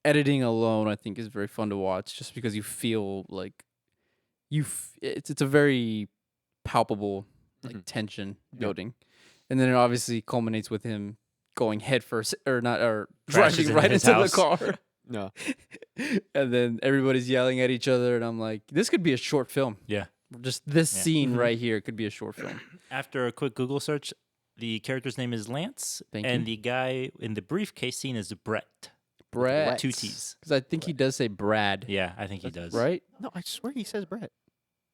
editing alone, I think is very fun to watch just because you feel like it's a very palpable like tension building, and then it obviously culminates with him going head first or Crashes driving into right his into house. the car, No. and then everybody's yelling at each other, and I'm like, this could be a short film. Yeah. Just this Yeah. scene right here could be a short film. After a quick Google search, the character's name is Lance, Thank and you. the guy in the briefcase scene is Brett. Brett, Two T's. because I think he does say Brad, Yeah, I think he does. right? No, I swear he says Brett.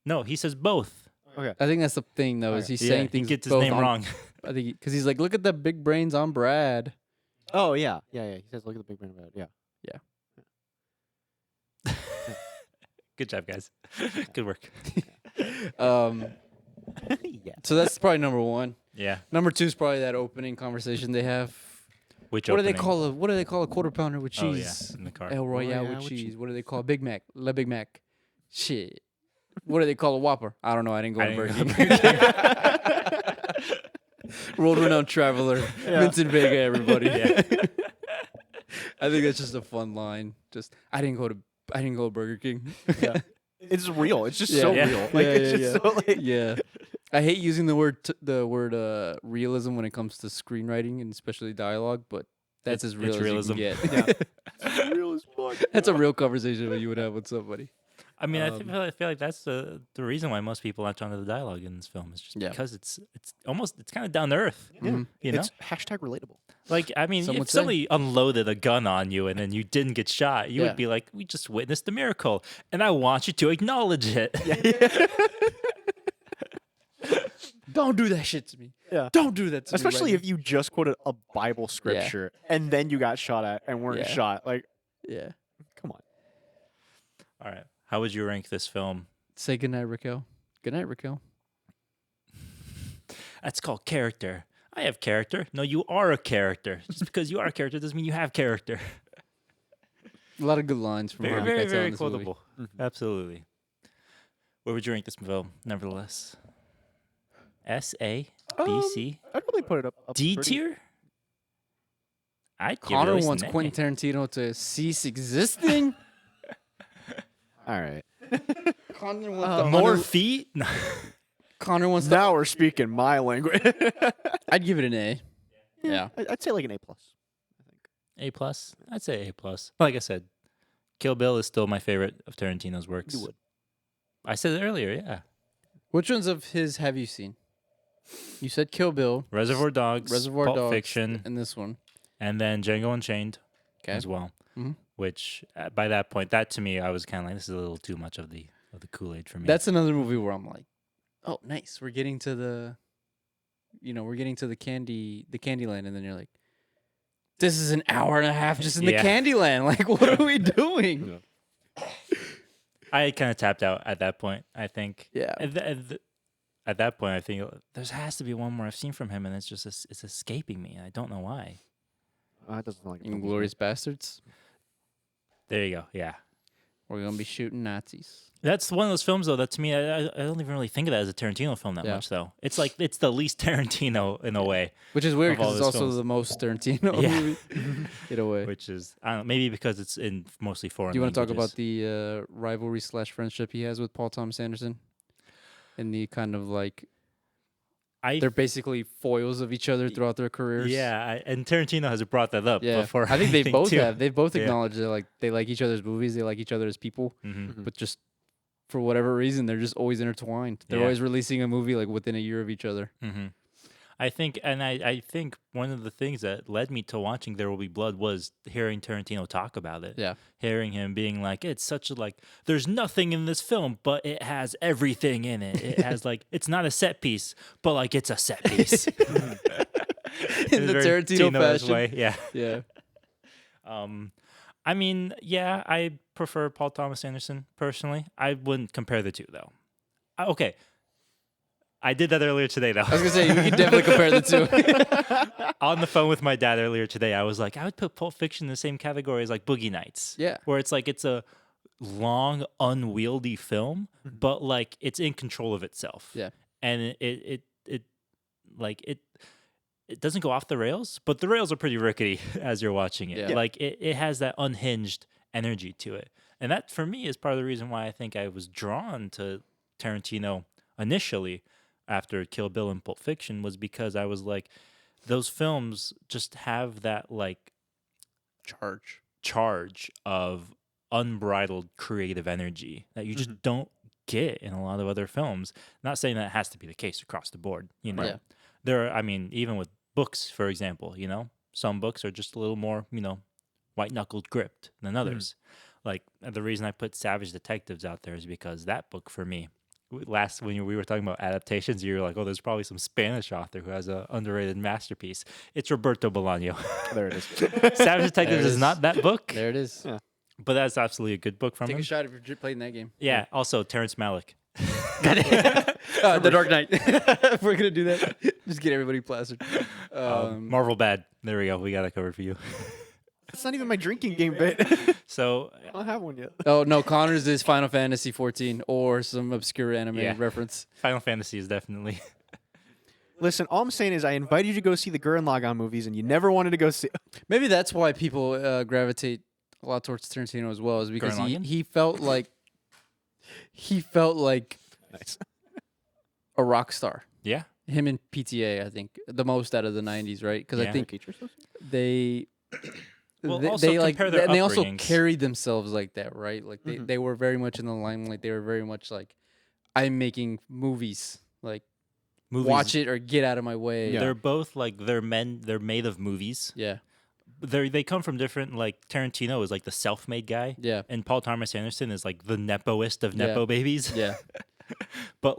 No, he says both. Okay. I think that's the thing though, is Okay. he's Yeah, saying he things gets his both name on- wrong. I think because he's like, look at the big brains on Brad. Oh, yeah. Yeah. He says, look at the big brain about it. Yeah. Good job, guys. Good work. Yeah. So that's probably number one. Yeah. Number two is probably that opening conversation they have. Which What do they opening? call a quarter pounder with Oh, cheese? yeah, in the car. El Royale Royale with with cheese. cheese. What do they call a Big Mac? La Big Mac. Shit. What do they call a Whopper? I don't know. I didn't go I to didn't Burger go King. World renowned traveler, Vincent Vega, everybody. Yeah. I think that's just a fun line. Just I didn't go to Burger King. Yeah. It's real. It's just Yeah. so Yeah. real. Like, it's just so, like, Yeah. I hate using the word realism when it comes to screenwriting and especially dialogue, but that's as real It's as realism. you can get. real as fuck. That's a real conversation that you would have with somebody. I mean, I feel like that's the reason why most people latch onto the dialogue in this film is just Yeah. because it's kind of down to earth. Mhm. You know, It's hashtag relatable. like I mean, Some if would say. somebody unloaded a gun on you and then you didn't get shot, you Yeah. would be like, "We just witnessed a miracle, and I want you to acknowledge it." Don't do that shit to me. Yeah. Don't do that to Especially me. if you just quoted a Bible scripture and then you got shot at and weren't Yeah. shot. Like, Yeah. come on. All right, how would you rank this film? Say goodnight, Raquel. Good night, Raquel. That's called character. I have character. No, you are a character. Just because you are a character doesn't mean you have character. A lot of good lines from Very, Harvey very, Keitel very in this movie. quotable. Absolutely. Where would you rank this film? Nevertheless, S, A, B, C, I'd probably put it up D pretty- tier. I'd give it at Connor least an wants A. Quentin Tarantino to cease existing. All right. Connor wants More feet? No. Connor wants to. Now we're speaking my language. I'd give it an A. Yeah. I'd say like an A plus. A plus? I'd say A plus. Like I said, Kill Bill is still my favorite of Tarantino's works. You would. I said it earlier, yeah. Which ones of his have you seen? You said Kill Bill, Reservoir Dogs, Reservoir Pulp Dogs, Fiction, and this one. and then Django Unchained Okay. as well. Mhm. Which by that point, that to me, I was kind of like, this is a little too much of the Kool-Aid for me. That's another movie where I'm like, oh, nice. We're getting to the, we're getting to the Candyland, and then you're like, this is an hour and a half just in the Yeah. Candyland. Like, what are we doing? I kind of tapped out at that point, I think. Yeah. At that point, I think there has to be one more I've seen from him, and it's just it's escaping me. I don't know why. That doesn't sound like a film. Inglorious Bastards. There you go. Yeah. We're gonna be shooting Nazis. That's one of those films, though, that to me, I don't even really think of that as a Tarantino film that Yeah. much, though. It's like, it's the least Tarantino in a way, Which is weird Of all because it's his also films. the most Tarantino Yeah. movie. In a way. which is, I don't know, maybe because it's in mostly foreign Do you want to talk languages. about the rivalry / friendship he has with Paul Thomas Anderson? And the kind of like, they're basically foils of each other throughout their careers. Yeah, and Tarantino has brought that up Yeah. before. I think they both too. have. They've both Yeah. acknowledged that they like each other's movies, they like each other as people, Mhm. but just for whatever reason, they're just always intertwined. They're Yeah. always releasing a movie like within a year of each other. Mm-hmm. I think one of the things that led me to watching There Will Be Blood was hearing Tarantino talk about it. Yeah. Hearing him being like, it's such a there's nothing in this film, but it has everything in it. It has it's not a set piece, but it's a set piece. In the Very Tarantino Tino-esque fashion. way. Yeah. Yeah. I mean, yeah, I prefer Paul Thomas Anderson personally. I wouldn't compare the two though. Okay. I did that earlier today though. I was gonna say you can definitely compare the two. On the phone with my dad earlier today, I was like, I would put Pulp Fiction in the same category as Boogie Nights. Yeah. Where it's it's a long, unwieldy film, but it's in control of itself. Yeah. And it doesn't go off the rails, but the rails are pretty rickety as you're watching it. Yeah. It has that unhinged energy to it. And that for me is part of the reason why I think I was drawn to Tarantino initially after Kill Bill and Pulp Fiction, was because I was like, those films just have that charge of unbridled creative energy that you just don't get in a lot of other films. Not saying that it has to be the case across the board, Yeah. There are, even with books, for example, some books are just a little more, white-knuckled gripped than others. The reason I put Savage Detectives out there is because that book for me, when we were talking about adaptations, you were like, oh, there's probably some Spanish author who has an underrated masterpiece. It's Roberto Bolaño. There it is. Savage Detectives it is is. not that book, There it is. Yeah. but that's absolutely a good book from Take him. a shot if you're playing that game. Yeah, also Terrence Malick. The Dark Knight. If we're gonna do that, just get everybody plastered. Marvel Bad. There we go. We got that covered for you. It's not even my drinking game bit. So, I don't have one yet. Oh no, Connor's is Final Fantasy 14 or some obscure anime Yeah. reference. Final Fantasy is definitely... Listen, all I'm saying is I invited you to go see the Gurren Lagann movies, and you never wanted to go see. Maybe that's why people gravitate a lot towards Tarantino as well, is because Gurren Lagann? he felt like Nice. a rock star. Yeah. Him and PTA, I think, the most out of the 90s, right? Because Yeah. I think they Well, they, also they compare their and they also upbringings. carried themselves like that, right? Like they were very much in the limelight. They were very much like, I'm making movies. Like, Movies, watch it or get out of my way. Yeah. They're both they're made of movies. Yeah. They come from different, Tarantino is the self-made guy. Yeah. And Paul Thomas Anderson is the nepoist of Yeah. nepo babies. Yeah. But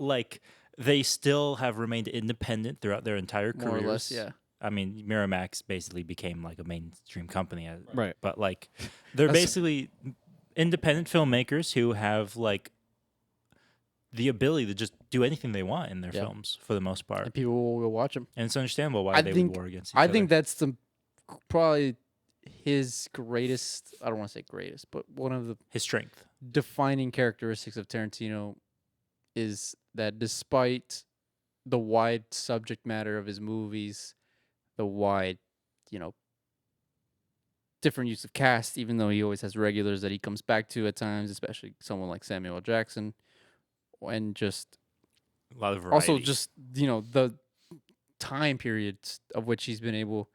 they still have remained independent throughout their entire More careers. or less. Yeah. I mean, Miramax basically became a mainstream company. Right. But they're That's- basically independent filmmakers who have the ability to just do anything they want in their Yeah. films for the most part. And people will go watch them. And it's understandable why I they think- would war against each I other. think that's probably his greatest, I don't want to say greatest, but one of the his strength. defining characteristics of Tarantino is that despite the wide subject matter of his movies, the wide, different use of cast, even though he always has regulars that he comes back to at times, especially someone like Samuel L. Jackson, and just A lot of variety. also just the time periods of which he's been able,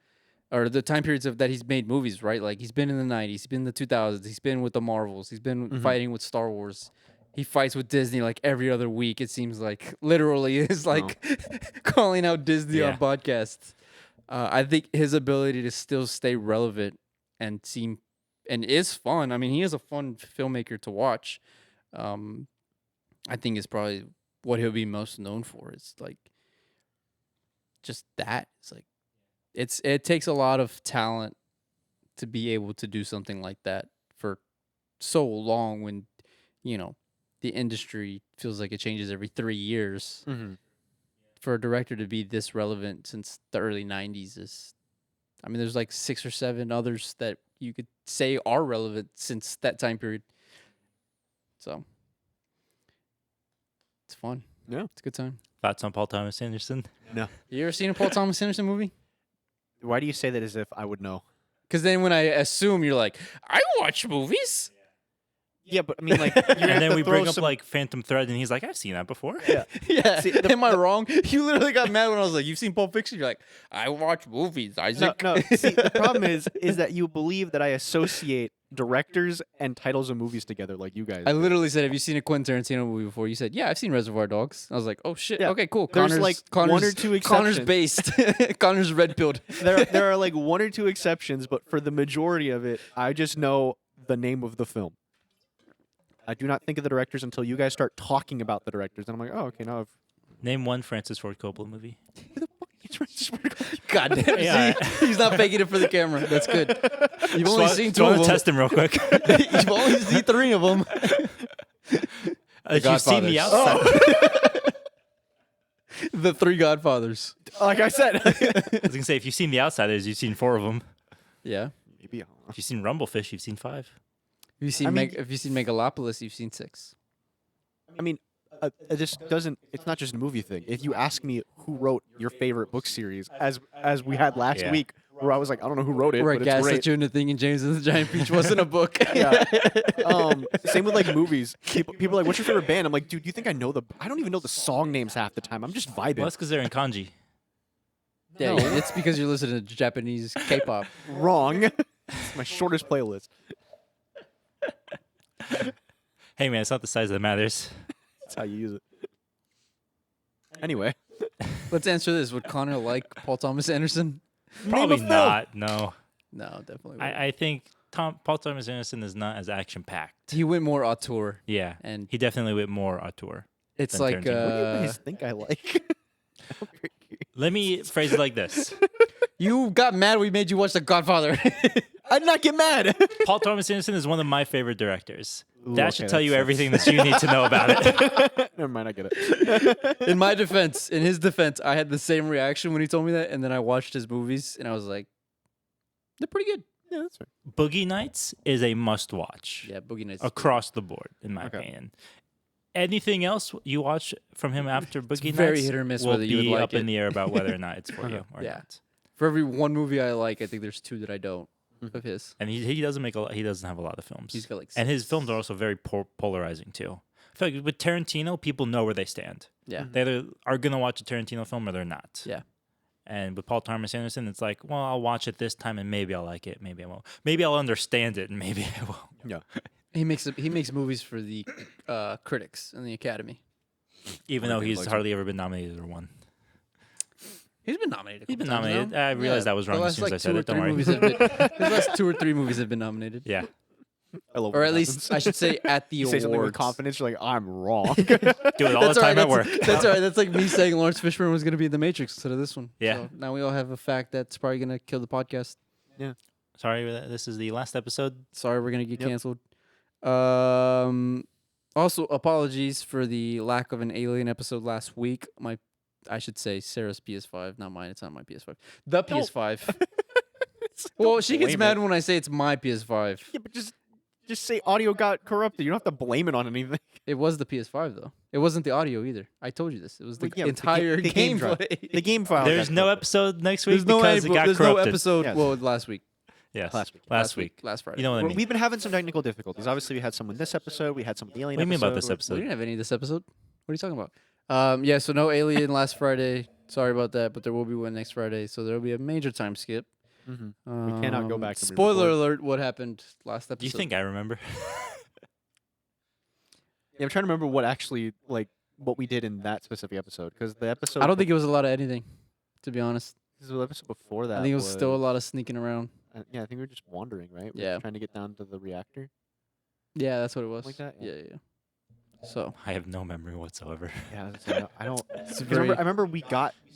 or the time periods of that he's made movies, right? Like he's been in the 90s, he's been in the 2000s, he's been with the Marvels, he's been fighting with Star Wars. He fights with Disney like every other week. It seems like literally is like calling out Disney on podcasts. I think his ability to still stay relevant and is fun. I mean, he is a fun filmmaker to watch. I think is probably what he'll be most known for. It's like just that. It's like it takes a lot of talent to be able to do something like that for so long when the industry feels like it changes every 3 years. For a director to be this relevant since the early 90s is, I mean, there's like 6 or 7 others that you could say are relevant since that time period. So it's fun. Yeah. It's a good time. Thoughts on Paul Thomas Anderson? No. You ever seen a Paul Thomas Anderson movie? Why do you say that as if I would know? Because then when I assume you're like, I watch movies. Yeah, but I mean, like, you're gonna And have then to we throw bring up some- like Phantom Thread, and he's like, "I've seen that before." Yeah. Yeah. See, Am I wrong? You literally got mad when I was like, "You've seen Pulp Fiction?" You're like, "I watch movies, No, Isaac." no. See, the problem is that you believe that I associate directors and titles of movies together, like you guys. I do. literally said, "Have you seen a Quentin Tarantino movie before?" You said, "Yeah, I've seen Reservoir Dogs." I was like, "Oh shit, Yeah. okay, cool." There's, like, one or two Connor's exceptions. based. Connor's red pilled. There are like 1 or 2 exceptions, but for the majority of it, I just know the name of the film. I do not think of the directors until you guys start talking about the directors, and I'm like, oh, okay, now I've. Name one Francis Ford Coppola movie. God damn. Yeah. See, he's not faking it for the camera. That's good. You've only seen 2 want of to them. test him real quick. You've only seen 3 of them. You've seen The Godfathers. Outside. The 3 Godfathers. Like I said, I was gonna say, if you've seen The Outsiders, you've seen 4 of them. Yeah. maybe. If you've seen Rumblefish, you've seen 5. If you've seen I mean- if you've seen Megalopolis, you've seen 6. I mean, this doesn't. It's not just a movie thing. If you ask me who wrote your favorite book series, as we had last Yeah. week, where I was like, I don't know who wrote it, Where I but it's gaslit great. you into thinking James and the Giant Peach wasn't a book. Yeah. Same with like movies. People are like, "What's your favorite band?" I'm like, "Dude, you think I know the? I don't even know the song names half the time. I'm just vibing." Well, that's because they're in kanji. Yeah, No. it's because you're listening to Japanese K-pop. Wrong. It's my shortest playlist. Hey man, it's not the size that matters. That's how you use it. Anyway, Let's answer this. Would Connor like Paul Thomas Anderson? Probably film. not. No, No, definitely. Wouldn't. I think Paul Thomas Anderson is not as action packed. He went more auteur, Yeah, and he definitely went more auteur. it's than like Tarantino. what do you guys think I like? Let me phrase it like this: you got mad we made you watch The Godfather. I'd not get mad. Paul Thomas Anderson is one of my favorite directors. Ooh, That okay, should tell that you sucks. everything that you need to know about it. Never mind, I get it. In my defense, in his defense, I had the same reaction when he told me that, and then I watched his movies, and I was like, they're pretty good. Yeah, that's right. Boogie Nights is a must-watch Yeah, Boogie Nights. is across the board, in my Okay. opinion. Anything else you watch from him after Boogie Nights very hit or miss will whether you would be like up in it. the air about whether or not it's for you or Yeah. not. For every one movie I like, I think there's 2 that I don't of his. And he doesn't make a lot, he doesn't have a lot of films. He's got like And his 6. films are also very polarizing too. I feel like with Tarantino, people know where they stand. Yeah. They either are gonna watch a Tarantino film or they're not. Yeah. And with Paul Thomas Anderson, it's like, well, I'll watch it this time and maybe I'll like it, maybe I won't. Maybe I'll understand it and maybe I won't. Yeah. He makes movies for the critics and the Academy. Even Or though he he's likes hardly ever been nominated or won. He's been nominated. He's been couple times nominated. now. I realized that was The wrong as last, soon as like, I said 2 or it. Don't 3 worry. movies have been, his last 2 or 3 movies have been nominated. Yeah. I love Or when at that least happens. I should say at the You awards. say something with confidence, you're like, I'm wrong. Do it all the time at work. That's all right. That's like me saying Lawrence Fishburne was going to be in The Matrix instead of this one. Yeah. So now we all have a fact that's probably going to kill the podcast. Sorry, this is the last episode. Sorry, we're going to get Yep. canceled. Also, apologies for the lack of an Alien episode last week. I should say Sarah's PS5, not mine. It's not my PS5. The PS5. Well, she gets blame mad it. when I say it's my PS5. Yeah, but just say audio got corrupted. You don't have to blame it on anything. It was the PS5 though. It wasn't the audio either. I told you this. It was the Well, yeah, but entire the game drive. gameplay. The game file. There's got no corrupted. episode next week There's no because it got there's corrupted. no episode. Yes. Well, last week. Yes. Last week. Last week. Last Friday. You know what I mean? We've been having some technical difficulties. Obviously, we had some in this episode. We had some in the Alien What do you mean about this we episode? didn't have any this episode. What are you talking about? Yeah, so no Alien last Friday. Sorry about that, but there will be one next Friday. So there will be a major time skip. Mm-hmm. We cannot go back and Spoiler re-record. alert, what happened last episode. Do you think I remember? Yeah, I'm trying to remember what actually, like, what we did in that specific episode. Because the episode... I don't think it was a lot of editing, to be honest. This was the episode before that. I think it was still a lot of sneaking around. Yeah, I think we were just wandering, right? We Yeah. were trying to get down to the reactor. Yeah, that's what it was. Like that? Yeah, yeah. So I have no memory whatsoever. Yeah, so I don't... it's 'cause very, I remember we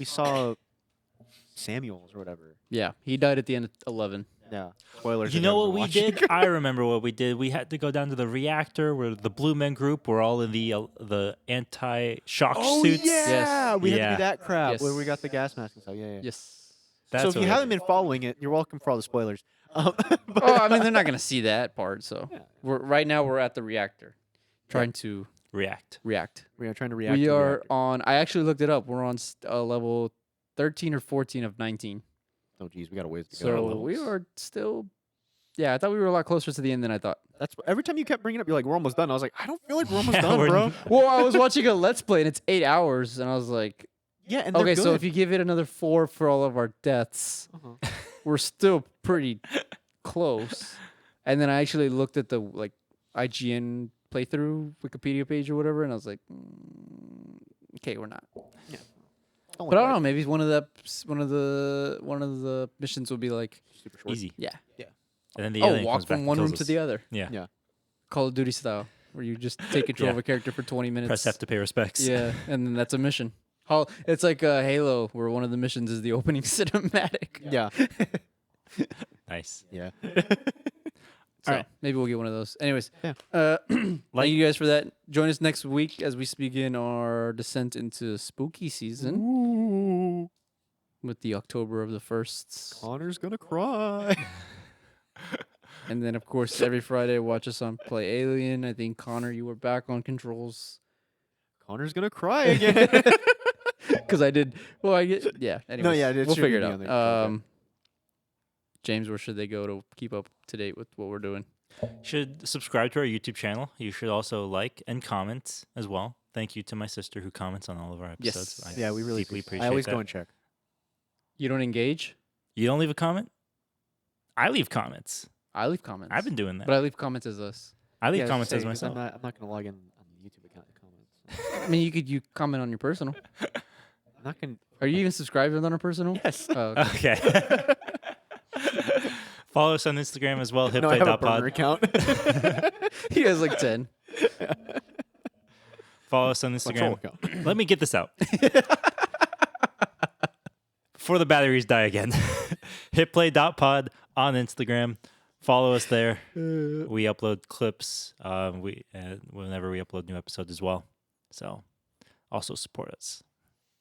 saw Samuels or whatever. yeah, he died at the end of 11. Yeah. Spoilers. You if know you what haven't we watched. did? I remember what we did. We had to go down to the reactor where the Blue Men group were all in the anti-shock suits. yeah! Yes. We had to Yeah. do that crap Yes. where we got the gas mask and stuff. Yeah, yeah. Yes. That's So if what you we haven't did. been following it, you're welcome for all the spoilers. But Oh, I mean, they're not gonna see that part. So Yeah. right now we're at the reactor, trying to react. react. we are trying to react. We to the are reactor. on. I actually looked it up. We're on level 13 or 14 of 19. Oh, geez, we got a ways to go. So we are still. Yeah, I thought we were a lot closer to the end than I thought. That's every time you kept bringing it up. You're like, we're almost done. I was like, I don't feel like we're almost Yeah, done, we're bro. Well, I was watching a Let's Play and it's 8 hours, and I was like, Yeah, and they're okay, so good. if you give it another 4 for all of our deaths, Uh-huh. we're still pretty close. And then I actually looked at the like IGN playthrough Wikipedia page or whatever, and I was like, okay, we're not. Don't But I look don't know. Maybe one of the missions will be like, super short. Easy. yeah, And then the oh, alien walk comes back from and one kills room to us. the other, Yeah. Yeah. Call of Duty style, where you just take control of Yeah. a character for 20 minutes. Press F to pay respects. Yeah, and then that's a mission. It's like Halo, where one of the missions is the opening cinematic. Yeah. Nice. Yeah. So Alright. maybe we'll get one of those. Anyways, Yeah. Thank you guys for that. Join us next week as we begin our descent into spooky season Ooh, with the October of the Firsts. Connor's gonna cry. And then, of course, every Friday, watch us on Play Alien. I think, Connor, you were back on controls. Connor's gonna cry again. Because I did. Well, yeah. Anyways, yeah, it we'll should figure be it me out. on the controls, James, where should they go to keep up to date with what we're doing? Should subscribe to our YouTube channel. You should also like and comment as well. Thank you to my sister who comments on all of our episodes. Yes. I Yeah, we really deeply appreciate appreciate I always that. go and check. You don't engage? You don't leave a comment? I leave comments. I leave comments. I've been doing that. But I leave comments as us. I leave Yeah, comments say, as 'cause myself. I'm not gonna log in on the YouTube account to comments. I mean, you comment on your personal. I'm not gonna. Are you even subscribed on our personal? Yes. Oh, okay. Okay. Follow us on Instagram as well. No, I have a burner Hitplay.pod. account. He has like 10. Follow us on My troll Instagram. account. Let me get this out. Before the batteries die again. Hitplay.pod on Instagram. Follow us there. We upload clips whenever we upload new episodes as well. So also support us.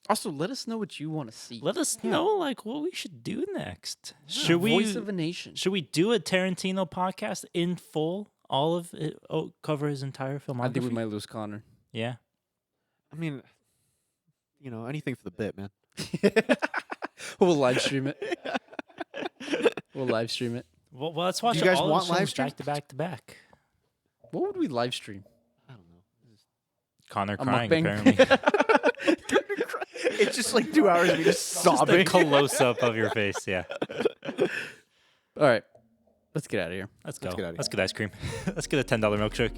Also, let us know what you want to see. Let us know like what we should do next. Should Voice of a Nation. Should we do a Tarantino podcast in full? All of it cover his entire filmography? I think we might lose Connor. Yeah. I mean, anything for the bit, man. We'll live stream it. We'll live stream it. Well, let's watch you guys all want of the films live stream? back to back to back. What would we live stream? I don't know. Connor A crying mukbang? apparently. It's just like 2 hours of me just Just a sobbing. close up of your face. Yeah. All right. Let's get out of here. Let's go. get outta here. Let's get ice cream. Let's get a $10 milkshake.